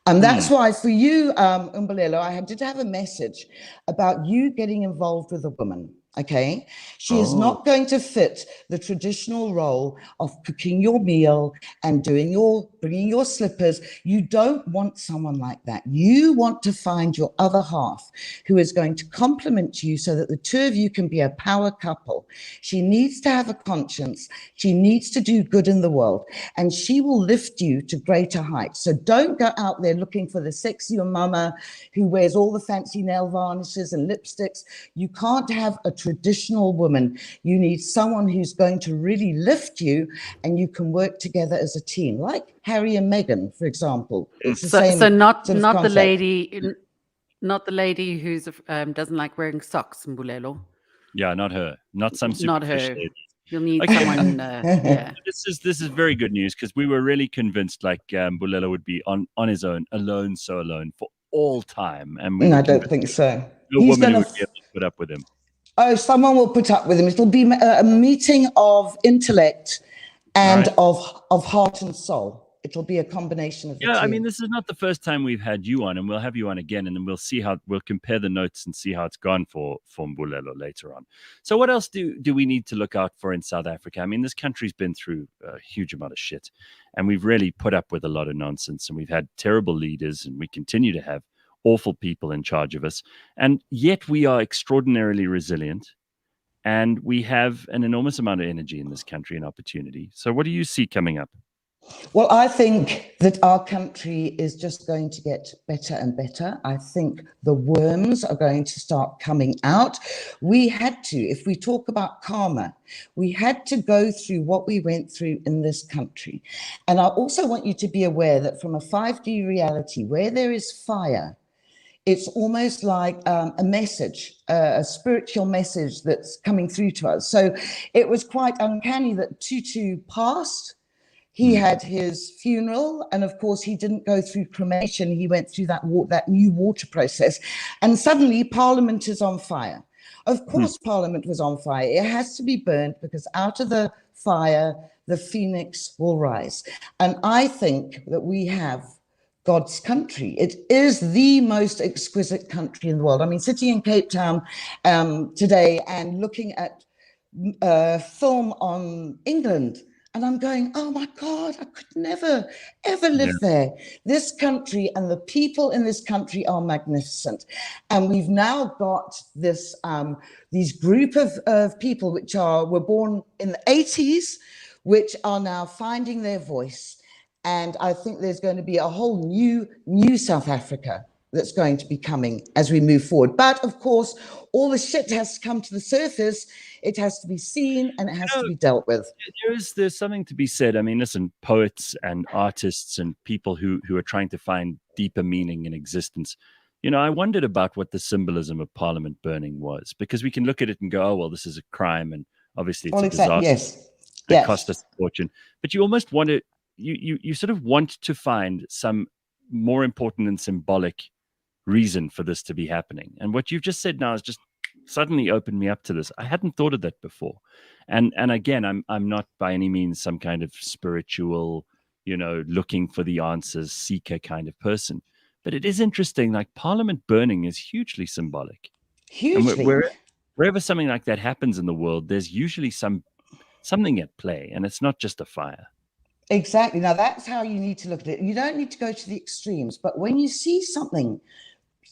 And that's why for you, Umbulelo, I did have a message about you getting involved with a woman. Okay, she is not going to fit the traditional role of cooking your meal and bringing your slippers. You don't want someone like that. You want to find your other half who is going to complement you so that the two of you can be a power couple. She needs to have a conscience. She needs to do good in the world, and she will lift you to greater heights. So don't go out there looking for the sexy mama who wears all the fancy nail varnishes and lipsticks. You can't have a traditional woman. You need someone who's going to really lift you, and you can work together as a team, like Harry and Meghan, for example. It's the same. So not sort of not the concept. lady who's doesn't like wearing socks, Mbulelo. Yeah, not her. Not some Not super fish her. lady. You'll need Okay. someone. Yeah. This is very good news, because we were really convinced like Bulelo would be on his own, alone, so alone for all time. And we No, were I don't convinced think so. no He's woman gonna would be able to put up with him. Oh, someone will put up with him. It'll be a meeting of intellect and of heart and soul. It'll be a combination of the two. Yeah, I mean, this is not the first time we've had you on, and we'll have you on again, and then we'll compare the notes and see how it's gone for Mbulelo later on. So what else do we need to look out for in South Africa? I mean, this country's been through a huge amount of shit, and we've really put up with a lot of nonsense, and we've had terrible leaders, and we continue to have awful people in charge of us, and yet we are extraordinarily resilient, and we have an enormous amount of energy in this country and opportunity. So what do you see coming up? Well, I think that our country is just going to get better and better. I think the worms are going to start coming out. We had to, if we talk about karma, we had to go through what we went through in this country. And I also want you to be aware that from a 5D reality, where there is fire, it's almost like a message, a spiritual message that's coming through to us. So it was quite uncanny that Tutu passed. He had his funeral, and of course, he didn't go through cremation. He went through that new water process, and suddenly Parliament is on fire. Of course, Parliament was on fire. It has to be burned, because out of the fire, the phoenix will rise. And I think that we have God's country. It is the most exquisite country in the world. I mean, sitting in Cape Town today and looking at film on England, and I'm going, oh my God, I could never, ever live there. This country and the people in this country are magnificent. And we've now got this these group of people which were born in the 80s, which are now finding their voice. And I think there's going to be a whole new South Africa that's going to be coming as we move forward. But of course, all the shit has to come to the surface. It has to be seen, and it has to be dealt with. There's something to be said. I mean, listen, poets and artists and people who are trying to find deeper meaning in existence. You know, I wondered about what the symbolism of Parliament burning was, because we can look at it and go, oh, well, this is a crime, and obviously it's a disaster. Yes. It cost us a fortune. But you almost want to, you sort of want to find some more important and symbolic reason for this to be happening. And what you've just said now has just suddenly opened me up to this. I hadn't thought of that before. And again, I'm not by any means some kind of spiritual, looking for the answers seeker kind of person. But it is interesting, like Parliament burning is hugely symbolic. Hugely. And wherever something like that happens in the world, there's usually something at play, and it's not just a fire. Exactly. Now, that's how you need to look at it. You don't need to go to the extremes, but when you see something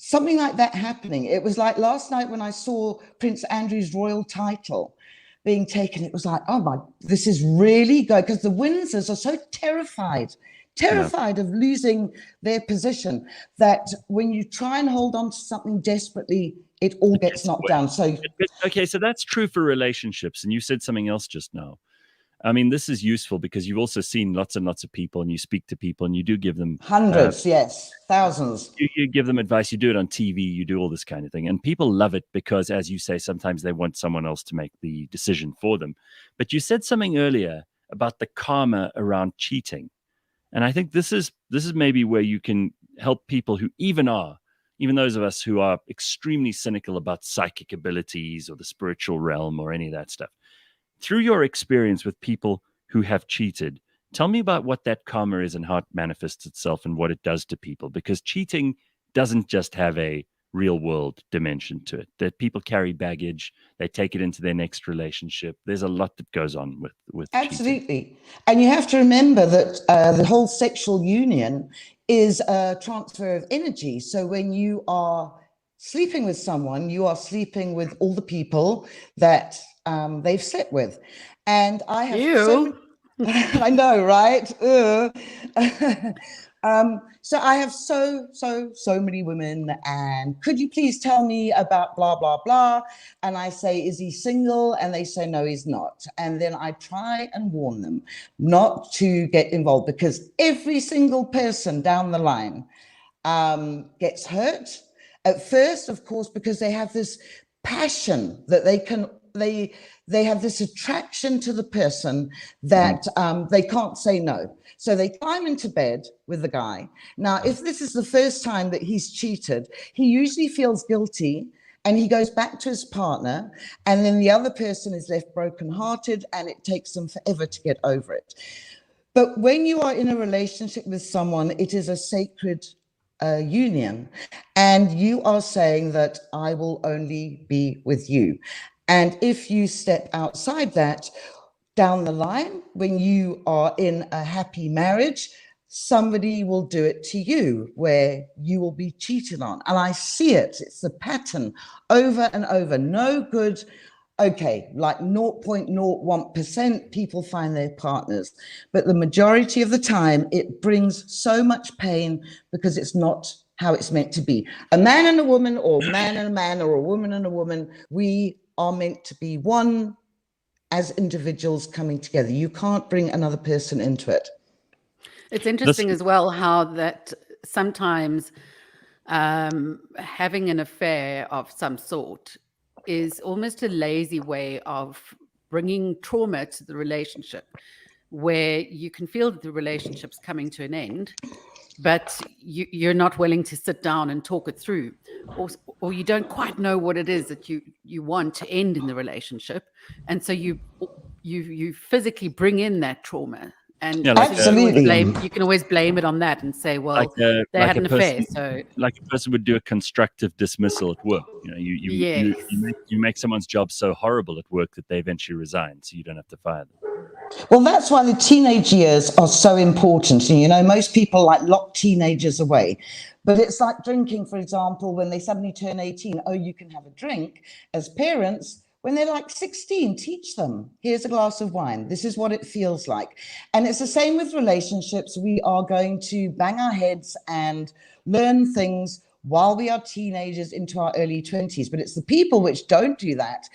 something like that happening. It was like last night when I saw Prince Andrew's royal title being taken, it was like, oh my, this is really good, because the Windsors are so terrified of losing their position, that when you try and hold on to something desperately, it all gets knocked down. So okay, so that's true for relationships. And you said something else just now. I mean, this is useful because you've also seen lots and lots of people, and you speak to people, and you do give them hundreds, yes, thousands. You give them advice. You do it on TV. You do all this kind of thing, and people love it because, as you say, sometimes they want someone else to make the decision for them. But you said something earlier about the karma around cheating, and I think this is maybe where you can help people who even those of us who are extremely cynical about psychic abilities or the spiritual realm or any of that stuff. Through your experience with people who have cheated, tell me about what that karma is and how it manifests itself and what it does to people, because cheating doesn't just have a real world dimension to it. That people carry baggage, they take it into their next relationship. There's a lot that goes on with absolutely cheating. And you have to remember that the whole sexual union is a transfer of energy. So when you are sleeping with someone, you are sleeping with all the people that they've slept with. And I have I know, right? So I have so many women, and could you please tell me about blah blah blah? And I say, is he single? And they say, no, he's not. And then I try and warn them not to get involved, because every single person down the line gets hurt at first, of course, because they have this passion that they have this attraction to the person that they can't say no. So they climb into bed with the guy. Now, if this is the first time that he's cheated, he usually feels guilty and he goes back to his partner, and then the other person is left brokenhearted, and it takes them forever to get over it. But when you are in a relationship with someone, it is a sacred union, and you are saying that I will only be with you. And if you step outside that, down the line, when you are in a happy marriage, somebody will do it to you where you will be cheated on. And I see it. It's the pattern over and over. No good. Okay, like 0.01% people find their partners, but the majority of the time it brings so much pain because it's not how it's meant to be. A man and a woman, or a man and a man, or a woman and a woman, we are meant to be one as individuals coming together. You can't bring another person into it. It's interesting as well how that sometimes having an affair of some sort is almost a lazy way of bringing trauma to the relationship, where you can feel that the relationship's coming to an end, but you're not willing to sit down and talk it through, or you don't quite know what it is that you want to end in the relationship, and so you physically bring in that trauma. And yeah, like absolutely, you can always blame it on that and say, well, they had an affair. So, like a person would do a constructive dismissal at work. You know, you make someone's job so horrible at work that they eventually resign, so you don't have to fire them. Well, that's why the teenage years are so important. You know, most people like lock teenagers away, but it's like drinking, for example, when they suddenly turn 18. Oh, you can have a drink. As parents, when they're like 16, teach them, here's a glass of wine. This is what it feels like. And it's the same with relationships. We are going to bang our heads and learn things while we are teenagers into our early 20s. But it's the people which don't do that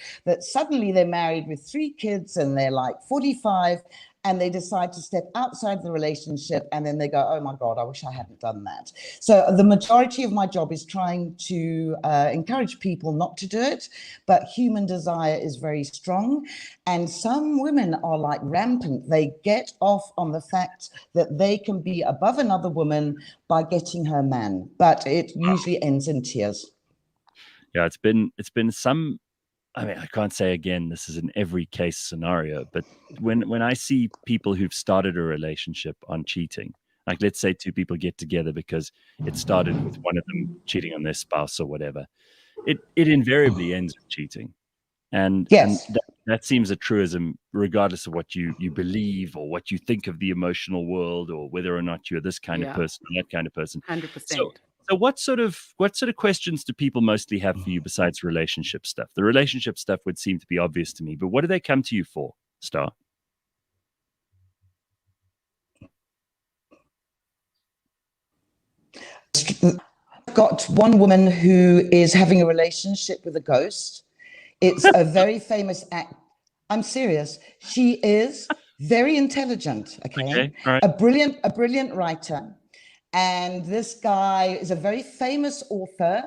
suddenly they're married with 3 kids and they're like 45, and they decide to step outside the relationship, and then they go, oh my God, I wish I hadn't done that. So the majority of my job is trying to encourage people not to do it, but human desire is very strong. And some women are like rampant. They get off on the fact that they can be above another woman by getting her man, but it usually ends in tears. Yeah, it's been some, I mean, I can't say again, this is an every case scenario, but when I see people who've started a relationship on cheating, like let's say 2 people get together because it started with one of them cheating on their spouse or whatever, it invariably ends with cheating. And, yes. and that seems a truism, regardless of what you believe or what you think of the emotional world, or whether or not you're this kind of person or that kind of person. 100%. So what sort of questions do people mostly have for you besides relationship stuff? The relationship stuff would seem to be obvious to me, but what do they come to you for, Star? I've got one woman who is having a relationship with a ghost. It's a very famous act. I'm serious. She is very intelligent. Okay, all right. A brilliant writer. And this guy is a very famous author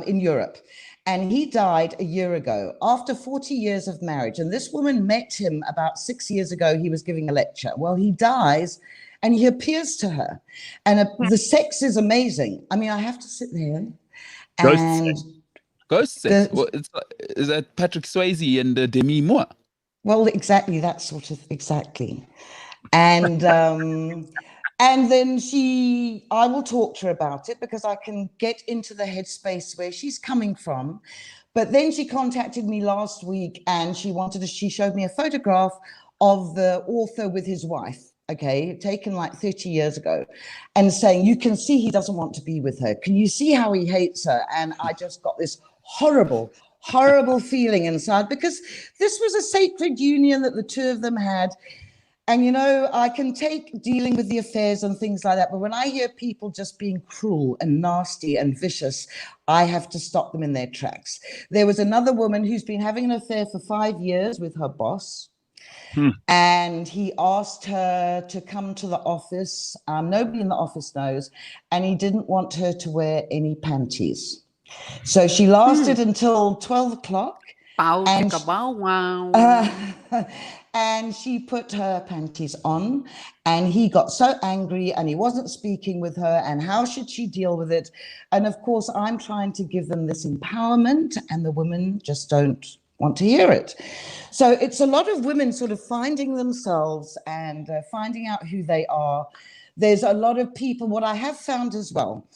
in Europe. And he died a year ago after 40 years of marriage. And this woman met him about 6 years ago. He was giving a lecture. Well, he dies and he appears to her. And the sex is amazing. I mean, I have to sit there. Ghost sex? Well, is that Patrick Swayze and Demi Moore? Well, exactly, that sort of, exactly. And and then I will talk to her about it because I can get into the headspace where she's coming from. But then she contacted me last week and she showed me a photograph of the author with his wife, okay, taken like 30 years ago, and saying, you can see he doesn't want to be with her. Can you see how he hates her? And I just got this horrible feeling inside because this was a sacred union that the two of them had. And, you know, I can take dealing with the affairs and things like that. But when I hear people just being cruel and nasty and vicious, I have to stop them in their tracks. There was another woman who's been having an affair for 5 years with her boss. And he asked her to come to the office. Nobody in the office knows. And he didn't want her to wear any panties. So she lasted until 12 o'clock. And she put her panties on and he got so angry and he wasn't speaking with her and how should she deal with it? And of course, I'm trying to give them this empowerment and the women just don't want to hear it. So it's a lot of women sort of finding themselves and finding out who they are. There's a lot of people, what I have found as well,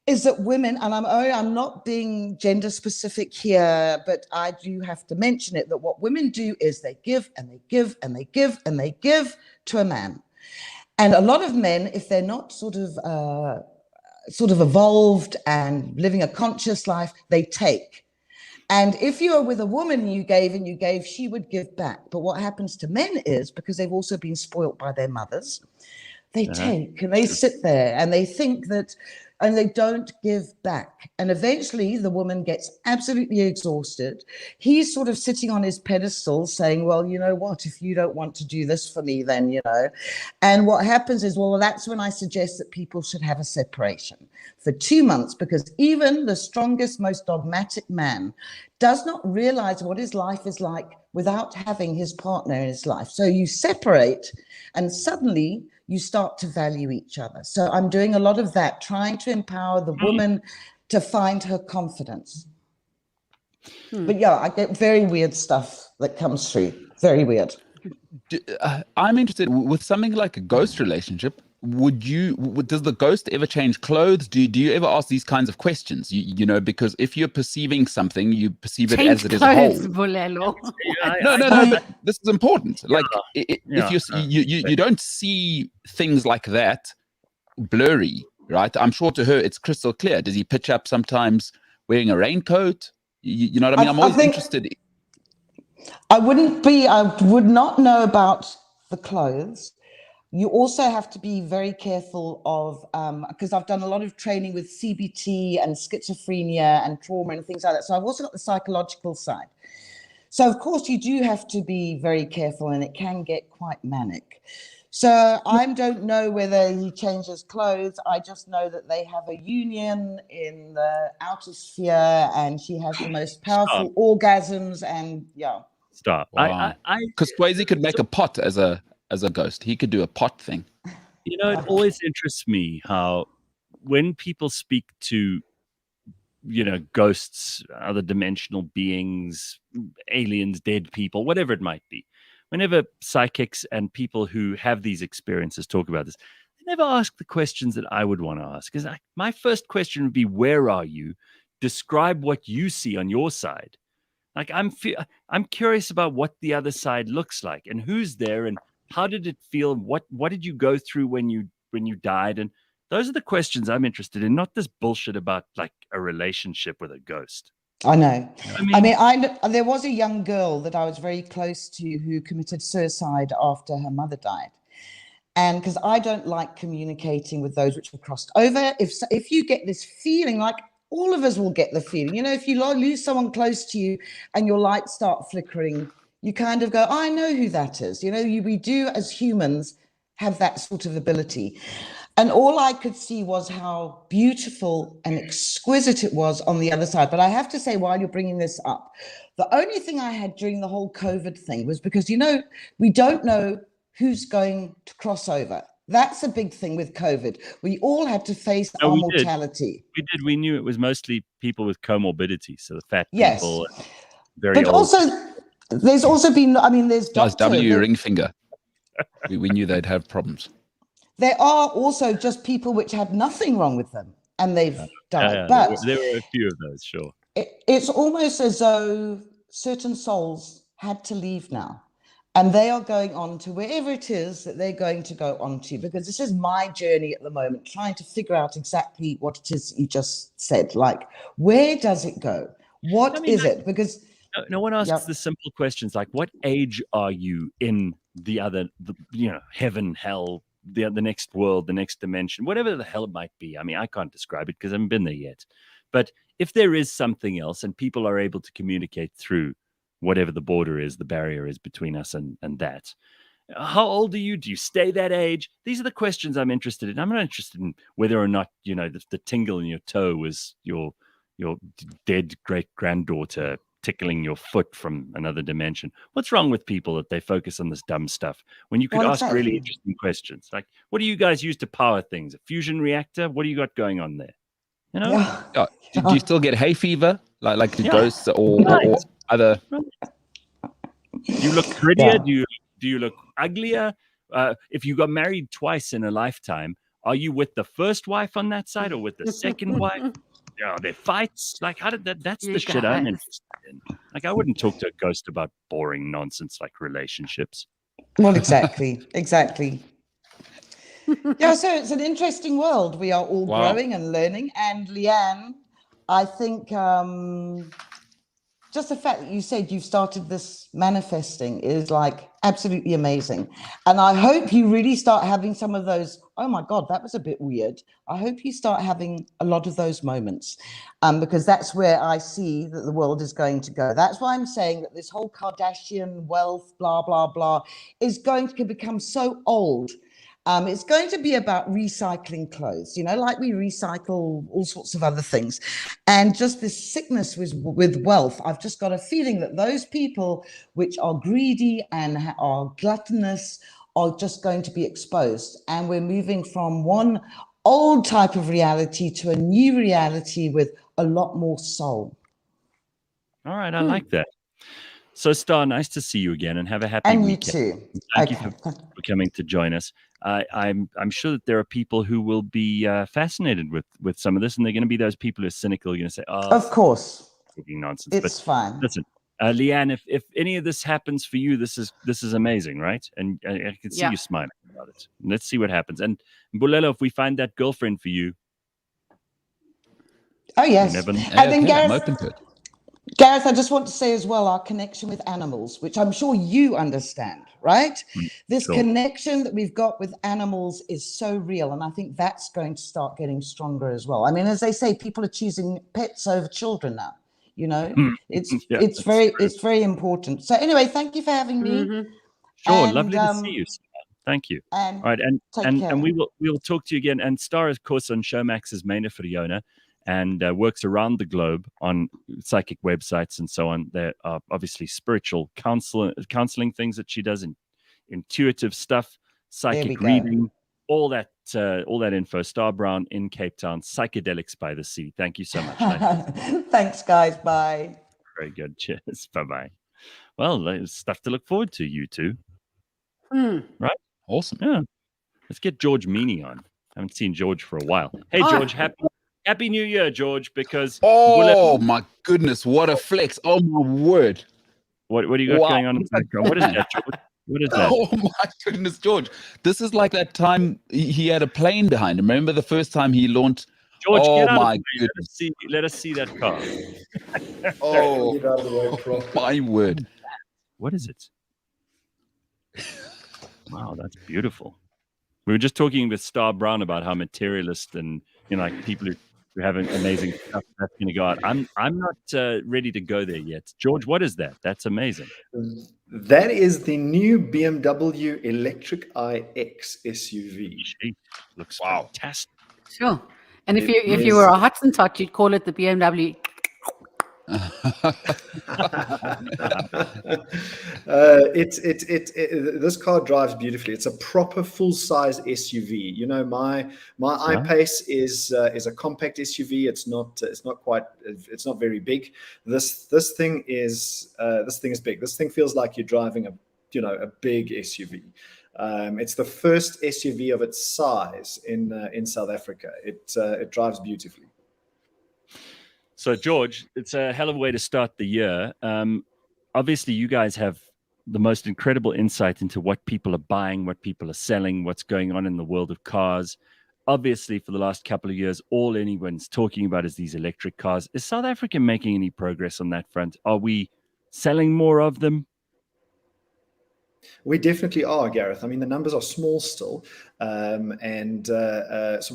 is that women, and I'm not being gender specific here, but I do have to mention it, that what women do is they give and they give and they give and they give to a man. And a lot of men, if they're not sort of evolved and living a conscious life, they take. And if you are with a woman and you gave, she would give back. But what happens to men is, because they've also been spoilt by their mothers, they take and they sit there and they think that, and they don't give back. And eventually the woman gets absolutely exhausted. He's sort of sitting on his pedestal saying, well, you know what, if you don't want to do this for me, then, you know. And what happens is, well, that's when I suggest that people should have a separation for 2 months, because even the strongest, most dogmatic man does not realize what his life is like without having his partner in his life. So you separate and suddenly you start to value each other. So I'm doing a lot of that, trying to empower the woman to find her confidence. But yeah, I get very weird stuff that comes through. Very weird. I'm interested with something like a ghost relationship. Does the ghost ever change clothes? Do you ever ask these kinds of questions? You know, because if you're perceiving something, you perceive it as it is a whole. No, but this is important. Like if you don't see things like that blurry, right? I'm sure to her it's crystal clear. Does he pitch up sometimes wearing a raincoat? You know what I mean? I'm always interested. I would not know about the clothes. You also have to be very careful of, because I've done a lot of training with CBT and schizophrenia and trauma and things like that. So I've also got the psychological side. So of course you do have to be very careful and it can get quite manic. So I don't know whether he changes clothes. I just know that they have a union in the outer sphere and she has the most powerful orgasms and yeah. Stop. Wow. Because Swayze could make a pot as a ghost. He could do a pot thing. You know, it always interests me how when people speak to, you know, ghosts, other dimensional beings, aliens, dead people, whatever it might be, whenever psychics and people who have these experiences talk about this, they never ask the questions that I would want to ask. Because my first question would be, where are you? Describe what you see on your side. Like I'm curious about what the other side looks like and who's there and how did it feel? What did you go through when you died? And Those are the questions I'm interested in, not this bullshit about like a relationship with a ghost. I know. I mean, There was a young girl that I was very close to who committed suicide after her mother died. And because I don't like communicating with those which have crossed over, if you get this feeling, like all of us will get the feeling, if you lose someone close to you and your lights start flickering, you kind of go, I know who that is. We do as humans have that sort of ability. And all I could see was how beautiful and exquisite it was on the other side. But I have to say, while you're bringing this up, the only thing I had during the whole COVID thing was because, we don't know who's going to cross over. That's a big thing with COVID. We all had to face our mortality. We did. We knew it was mostly people with comorbidity. So the fat yes. people, very but old. Also, there's also been, there's W ring finger. We knew they'd have problems. There are also just people which had nothing wrong with them and they've died. Yeah, but there were a few of those, sure. It's almost as though certain souls had to leave now. And they are going on to wherever it is that they're going to go on to, because this is my journey at the moment, trying to figure out exactly what it is you just said. Like, where does it go? What is it? Because no one asks the simple questions like, what age are you in the other, heaven, hell, the next world, the next dimension, whatever the hell it might be. I mean, I can't describe it because I haven't been there yet. But if there is something else and people are able to communicate through whatever the border is, the barrier is between us and that, how old are you? Do you stay that age? These are the questions I'm interested in. I'm not interested in whether or not, the tingle in your toe was your dead great-granddaughter tickling your foot from another dimension. What's wrong with people that they focus on this dumb stuff when you could ask really interesting questions? Like, what do you guys use to power things? A fusion reactor? What do you got going on there? Do you still get hay fever? Like the ghosts or other? Do you look prettier? Do you look uglier? If you got married twice in a lifetime, are you with the first wife on that side or with the second wife? Are there fights? Like, how did that? That's the shit I'm interested in. Like, I wouldn't talk to a ghost about boring nonsense like relationships. Well, exactly. Yeah, so it's an interesting world. We are all growing and learning. And Leigh-Ann, I think just the fact that you said you've started this manifesting is like absolutely amazing. And I hope you really start having some of those, oh my God, that was a bit weird. I hope you start having a lot of those moments because that's where I see that the world is going to go. That's why I'm saying that this whole Kardashian wealth, blah, blah, blah, is going to become so old. It's going to be about recycling clothes, like we recycle all sorts of other things. And just this sickness with wealth, I've just got a feeling that those people which are greedy and are gluttonous are just going to be exposed. And we're moving from one old type of reality to a new reality with a lot more soul. All right, I like that. So, Star, nice to see you again and have a happy weekend. And you too. Thank you for coming to join us. I'm sure that there are people who will be fascinated with some of this, and they're going to be those people who are cynical, going to say, "Oh, of course, talking nonsense." It's fine. Listen, Leigh-Ann, if any of this happens for you, this is amazing, right? And I can see you smiling about it. And let's see what happens. And Bulelo, if we find that girlfriend for you, oh yes, and then Gareth, I'm open to it. Gareth, I just want to say as well, our connection with animals, which I'm sure you understand, right? This connection that we've got with animals is so real. And I think that's going to start getting stronger as well. I mean, as they say, people are choosing pets over children now, it's very important. So anyway, thank you for having me. Sure, and, lovely to see you. Thank you. And, all right, and we will talk to you again. And Star, of course, on Showmax's Maina Friona, and works around the globe on psychic websites and so on. There are obviously spiritual counseling things that she does, in intuitive stuff, psychic reading, all that info. Star Brown in Cape Town, Psychedelics by the Sea. Thank you so much. Thanks, guys. Bye. Very good. Cheers. Bye-bye. Well, there's stuff to look forward to, you two. Right? Awesome. Yeah. Let's get George Mienie on. I haven't seen George for a while. Hey, George, Happy New Year, George, because... Oh, my goodness, what a flex. Oh, my word. What do you got going on in the background? What is that, George? What is that? Oh my goodness, George! This is like that time he had a plane behind him. Remember the first time he launched? George, Oh get out of my the way. goodness! Let us see that car. Oh Get out of the way properly. my word! What is it? Wow, that's beautiful. We were just talking with Star Brown about how materialist and like people who have amazing stuff that's going to go out. I'm not ready to go there yet. George, what is that? That's amazing. That is the new BMW Electric iX SUV. Gee, looks fantastic. Sure. And if It you were is- a Hottentot, you'd call it the BMW. This car drives beautifully. It's a proper full size SUV. You know, my I-Pace is a compact SUV. It's not very big. This thing is big. This thing feels like you're driving a big SUV. It's the first SUV of its size in South Africa. It drives beautifully. So, George, it's a hell of a way to start the year. Obviously, you guys have the most incredible insight into what people are buying, what people are selling, what's going on in the world of cars. Obviously, for the last couple of years, all anyone's talking about is these electric cars. Is South Africa making any progress on that front? Are we selling more of them? We definitely are, Gareth. I mean, the numbers are small still, so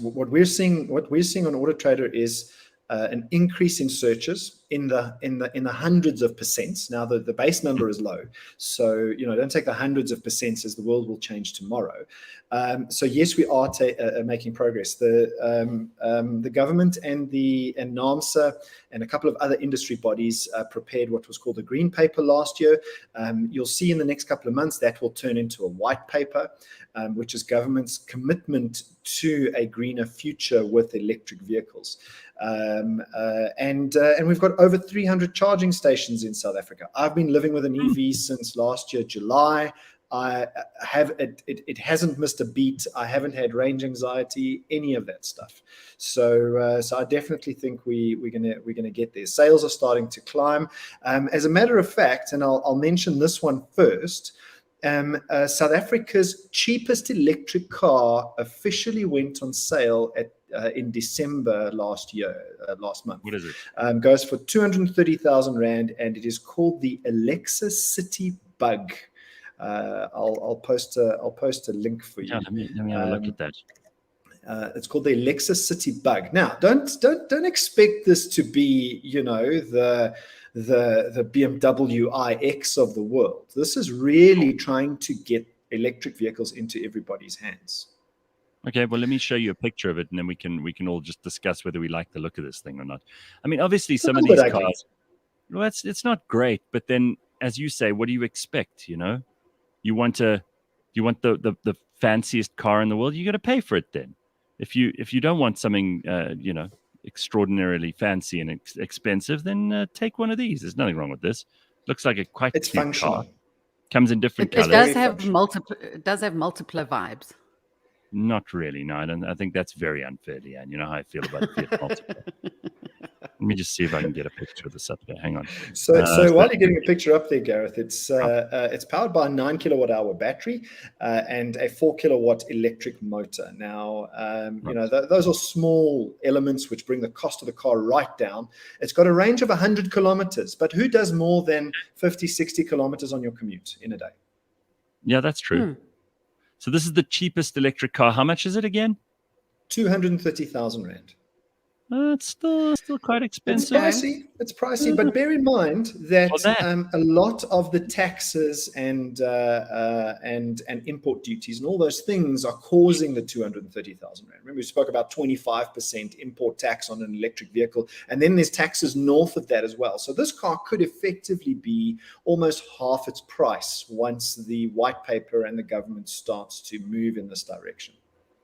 what we're seeing on Auto Trader is an increase in searches in the hundreds of percents. Now the base number is low, so don't take the hundreds of percents as the world will change tomorrow. So yes, we are making progress. The government and NAMSA and a couple of other industry bodies prepared what was called the Green Paper last year. You'll see in the next couple of months that will turn into a white paper, which is government's commitment to a greener future with electric vehicles. And we've got over 300 charging stations in South Africa. I've been living with an EV since last year, July. It hasn't missed a beat. I haven't had range anxiety, any of that stuff. So I definitely think we're gonna get there. Sales are starting to climb. As a matter of fact, and I'll mention this one first. South Africa's cheapest electric car officially went on sale in December last month. What is it? Goes for 230,000 Rand, and it is called the Alexa City Bug. I'll post a link for you. Yeah, let me have a look at that. It's called the Alexa City Bug. Now, don't expect this to be, the BMW iX of the world. This is really trying to get electric vehicles into everybody's hands. Okay, well, let me show you a picture of it, and then we can all just discuss whether we like the look of this thing or not. I mean, obviously, some of these cars, well, it's not great, but then, as you say, what do you expect? You want the fanciest car in the world, you got to pay for it. Then, if you don't want something, extraordinarily fancy and expensive, then take one of these. There's nothing wrong with this. Looks like it's cute functional. car. Comes in different colors. It does have multiple vibes. Not really. No, I think that's very unfair, Leigh-Ann. You know how I feel about the Fiat Multipla. Let me just see if I can get a picture of this up there. Hang on. So while you're getting a picture up there, Gareth, it's powered by a 9 kilowatt-hour battery and a 4 kilowatt electric motor. Now, those are small elements which bring the cost of the car right down. It's got a range of 100 kilometers, but who does more than 50, 60 kilometers on your commute in a day? Yeah, that's true. So this is the cheapest electric car. How much is it again? 230,000 Rand. It's still quite expensive. It's pricey, but bear in mind that a lot of the taxes and import duties and all those things are causing the 230,000 Rand. Remember, we spoke about 25% import tax on an electric vehicle, and then there's taxes north of that as well. So this car could effectively be almost half its price once the white paper and the government starts to move in this direction.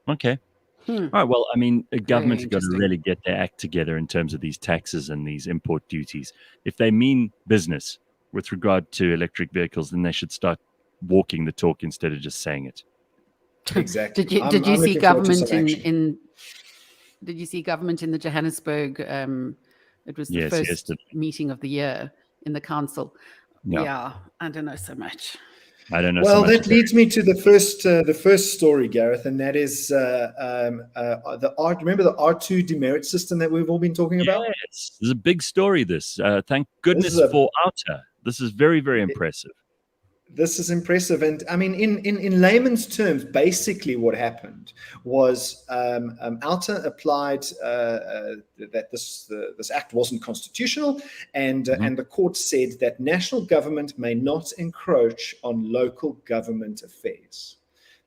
Okay. All right. Well, I mean, the government's got to really get their act together in terms of these taxes and these import duties. If they mean business with regard to electric vehicles, then they should start walking the talk instead of just saying it. Exactly. Did you see government in the Johannesburg? It was the first meeting of the year in the council. Yeah, I don't know so much. I don't know. Well, so much that leads me to the first story, Gareth, and that is remember the R2 demerit system that we've all been talking about? Yes, this is a big story. Thank This goodness is for Outer. This is very, very impressive. This is impressive, and I mean, in layman's terms, basically what happened was Outer applied that this act wasn't constitutional, and the court said that national government may not encroach on local government affairs.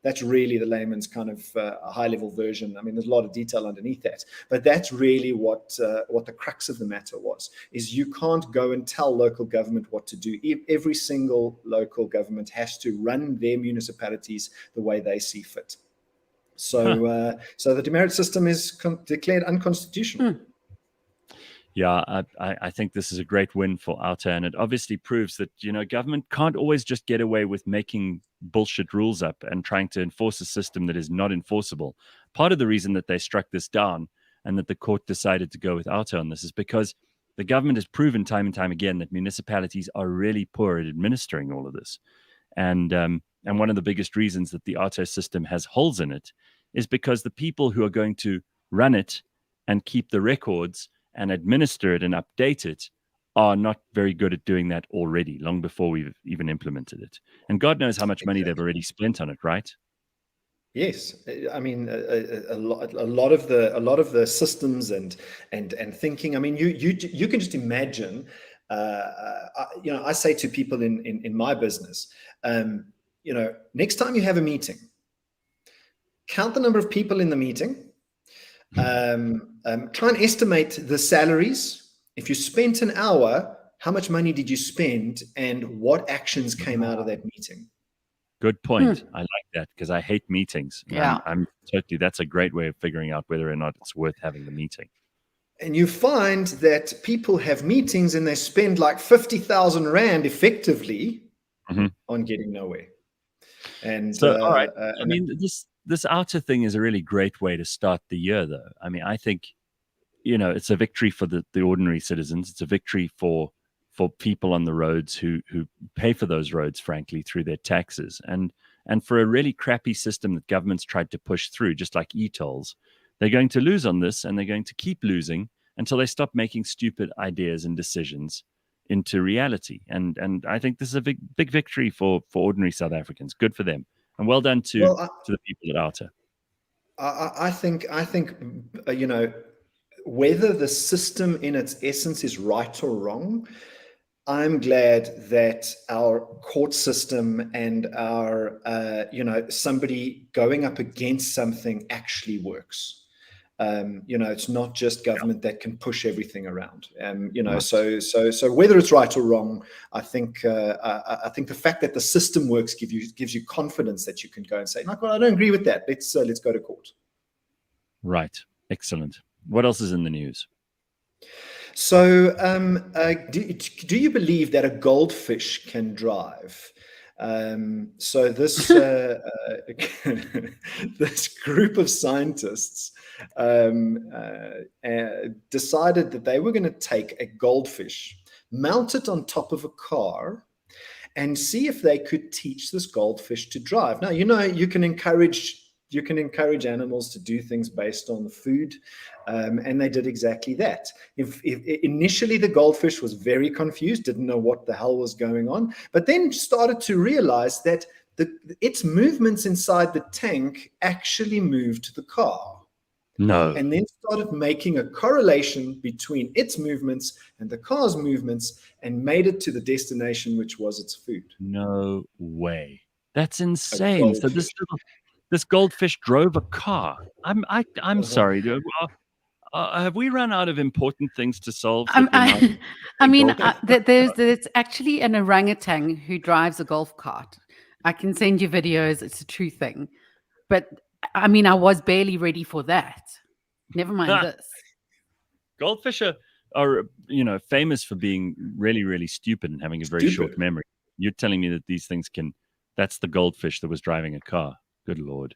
That's really the layman's kind of high-level version. I mean, there's a lot of detail underneath that, but that's really what the crux of the matter was, is you can't go and tell local government what to do. Every single local government has to run their municipalities the way they see fit. So, so the demerit system is declared unconstitutional. Yeah, I think this is a great win for Outer, and it obviously proves that, government can't always just get away with making bullshit rules up and trying to enforce a system that is not enforceable. Part of the reason that they struck this down and that the court decided to go with Outer on this is because the government has proven time and time again that municipalities are really poor at administering all of this. And one of the biggest reasons that the Outer system has holes in it is because the people who are going to run it and keep the records and administer it and update it are not very good at doing that already, long before we've even implemented it. And God knows how much money they've already spent on it, right? Yes, I mean a lot of the systems and thinking. I mean, you can just imagine. I say to people in my business, next time you have a meeting, count the number of people in the meeting. Try and estimate the salaries. If you spent an hour, how much money did you spend, and what actions came out of that meeting? Good point. I like that, because I hate meetings. Yeah. I'm totally. That's a great way of figuring out whether or not it's worth having the meeting. And you find that people have meetings and they spend like 50,000 Rand effectively on getting nowhere. And so, all right. I mean, this Outer thing is a really great way to start the year, though. I mean, I think, it's a victory for the ordinary citizens. It's a victory for people on the roads who pay for those roads, frankly, through their taxes. And for a really crappy system that governments tried to push through, just like e-tolls, they're going to lose on this, and they're going to keep losing until they stop making stupid ideas and decisions into reality. And I think this is a big victory for ordinary South Africans. Good for them. And well done to the people at Outer. I think whether the system in its essence is right or wrong, I'm glad that our court system and our somebody going up against something actually works. It's not just government that can push everything around. So whether it's right or wrong, I think the fact that the system works gives you confidence that you can go and say, like, well, I don't agree with that. Let's go to court. Right. Excellent. What else is in the news? So, do you believe that a goldfish can drive? So this this group of scientists decided that they were going to take a goldfish, mount it on top of a car, and see if they could teach this goldfish to drive. Now, you can encourage animals to do things based on the food, and they did exactly that. If initially the goldfish was very confused, didn't know what the hell was going on, but then started to realize that its movements inside the tank actually moved the car. No. And then started making a correlation between its movements and the car's movements, and made it to the destination, which was its food. No way. That's insane. So this goldfish drove a car. I'm sorry. Have we run out of important things to solve? There's actually an orangutan who drives a golf cart. I can send you videos. It's a true thing. But I mean, I was barely ready for that. Never mind this. Goldfish are famous for being really, really stupid and having a very short memory. You're telling me that these things that's the goldfish that was driving a car. Good Lord.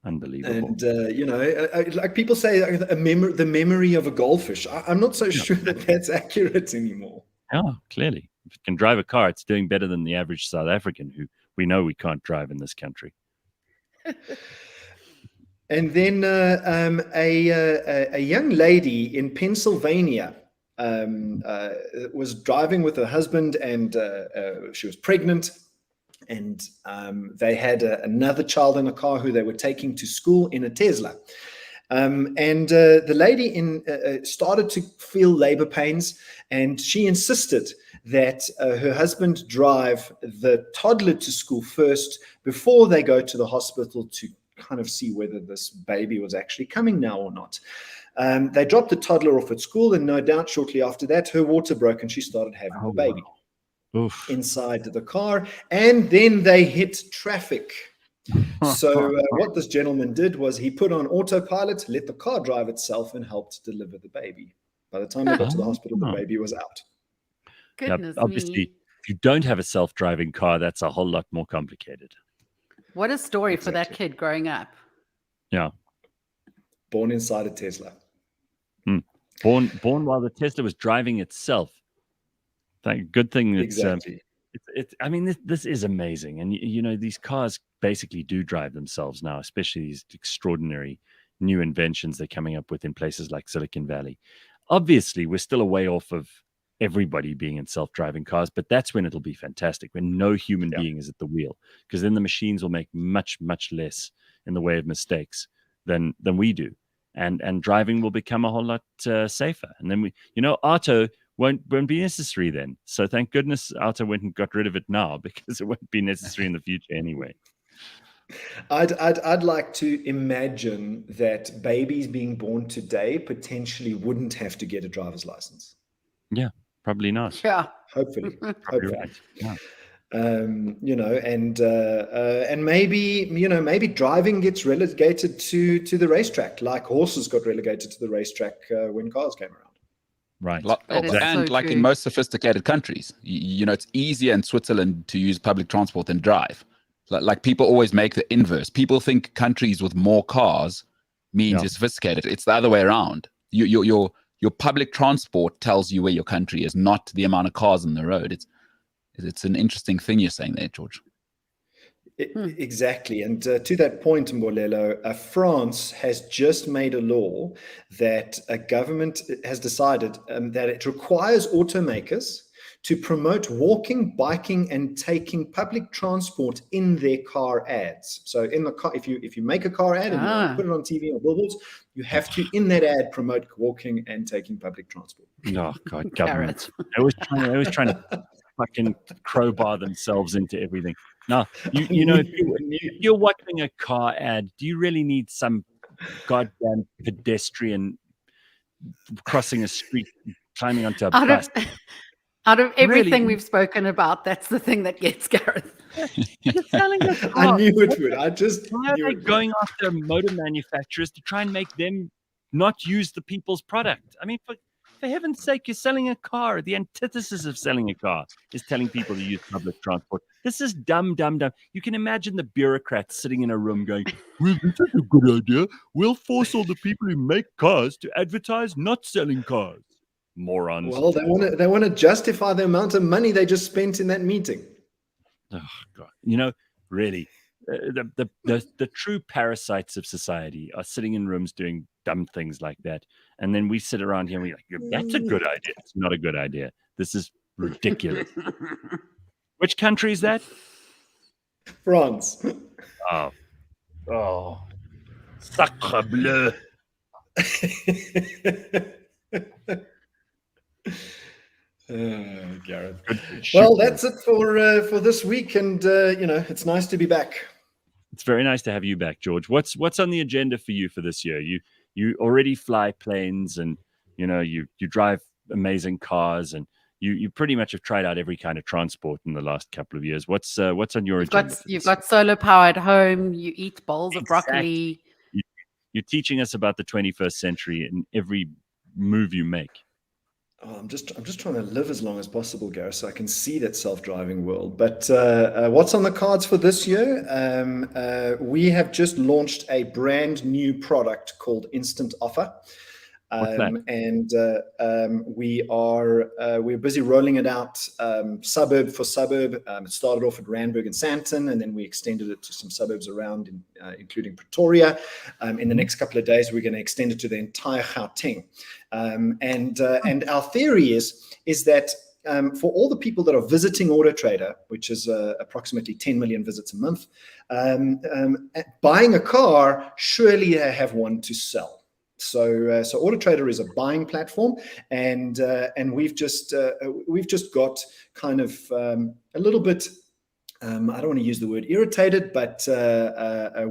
Unbelievable. And, like people say, the memory of a goldfish. I'm not so sure that that's accurate anymore. Oh, clearly. If it can drive a car, it's doing better than the average South African who we know we can't drive in this country. And then a young lady in Pennsylvania was driving with her husband, and she was pregnant, and they had another child in a car who they were taking to school in a Tesla. And the lady started to feel labor pains, and she insisted that her husband drive the toddler to school first before they go to the hospital to kind of see whether this baby was actually coming now or not. They dropped the toddler off at school, and no doubt shortly after that, her water broke and she started having the baby inside the car. And then they hit traffic. So what this gentleman did was he put on autopilot, let the car drive itself, and helped deliver the baby. By the time they got to the hospital, the baby was out. Goodness obviously, me. if you don't have a self-driving car, that's a whole lot more complicated. What a story for that kid growing up. Yeah. Born inside a Tesla. Born while the Tesla was driving itself. Good thing it's Exactly. I mean, this is amazing. And, you know, these cars basically do drive themselves now, especially these extraordinary new inventions they're coming up with in places like Silicon Valley. Obviously, we're still a way off of everybody being in self-driving cars, but that's when it'll be fantastic, when no human being is at the wheel, because then the machines will make much, much less in the way of mistakes than we do. And driving will become a whole lot safer. And then auto won't be necessary then. So thank goodness auto went and got rid of it now, because it won't be necessary in the future anyway. I'd like to imagine that babies being born today potentially wouldn't have to get a driver's license. Yeah, probably not. Yeah. Hopefully. Right. Yeah. And maybe driving gets relegated to the racetrack, like horses got relegated to the racetrack when cars came around. Right. And like in most sophisticated countries, you know, it's easier in Switzerland to use public transport than drive. Like people always make the inverse. People think countries with more cars means you're sophisticated. It's the other way around. Your public transport tells you where your country is, not the amount of cars on the road. It's an interesting thing you're saying there, George. Exactly. And to that point, Mbolelo, France has just made a law that a government has decided that it requires automakers to promote walking, biking, and taking public transport in their car ads. So in the car, if you make a car ad and you put it on TV or billboards, you have to, in that ad, promote walking and taking public transport. Oh God, government! They're always trying to fucking crowbar themselves into everything. Now, if you're watching a car ad, do you really need some goddamn pedestrian crossing a street, climbing onto a bus? Out of everything we've spoken about, that's the thing that gets Gareth. You're selling a car. I knew it would. Why are they going after motor manufacturers to try and make them not use the people's product? I mean, for heaven's sake, you're selling a car. The antithesis of selling a car is telling people to use public transport. This is dumb. You can imagine the bureaucrats sitting in a room going, well, this is a good idea. We'll force all the people who make cars to advertise not selling cars. Morons. Well, they want to justify the amount of money they just spent in that meeting. Oh God! You know, really, the true parasites of society are sitting in rooms doing dumb things like that, and then we sit around here and we're like, "That's a good idea." It's not a good idea. This is ridiculous. Which country is that? France. Oh, sacre bleu. Gareth. Well, that's it for this week, and it's nice to be back. It's very nice to have you back, George. What's on the agenda for you for this year? You already fly planes, and you drive amazing cars, and you pretty much have tried out every kind of transport in the last couple of years. What's on your agenda? You've got solar power at home. You eat bowls of broccoli. You're teaching us about the 21st century in every move you make. Oh, I'm just trying to live as long as possible, Gareth, so I can see that self-driving world. But what's on the cards for this year? We have just launched a brand new product called Instant Offer. What's that? And we're busy rolling it out suburb for suburb. It started off at Randburg and Sandton, and then we extended it to some suburbs around, including Pretoria. In the next couple of days, we're going to extend it to the entire Gauteng. And our theory is that for all the people that are visiting Auto Trader, which is approximately 10 million visits a month, buying a car, surely they have one to sell. So Auto Trader is a buying platform, and we've just got kind of a little bit. I don't want to use the word irritated, but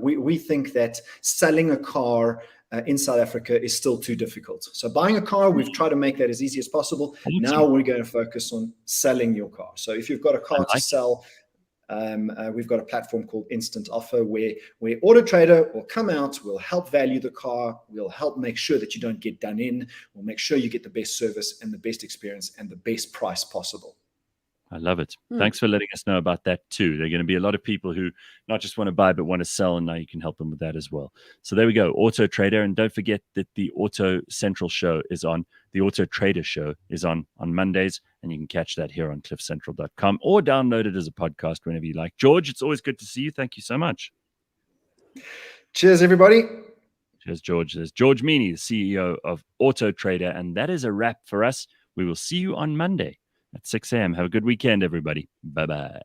we think that selling a car in South Africa is still too difficult. So buying a car, we've tried to make that as easy as possible. Now we're going to focus on selling your car. So if you've got a car to sell, we've got a platform called Instant Offer where Auto Trader will come out, we'll help value the car, we'll help make sure that you don't get done in, we'll make sure you get the best service and the best experience and the best price possible. I love it. Thanks for letting us know about that too. There are going to be a lot of people who not just want to buy, but want to sell, and now you can help them with that as well. So there we go, Auto Trader. And don't forget that the Auto Central show is on, the Auto Trader show is on Mondays, and you can catch that here on cliffcentral.com or download it as a podcast whenever you like. George, it's always good to see you. Thank you so much. Cheers, everybody. Cheers, George. There's George Mienie, the CEO of Auto Trader. And that is a wrap for us. We will see you on Monday at 6 a.m. Have a good weekend, everybody. Bye-bye.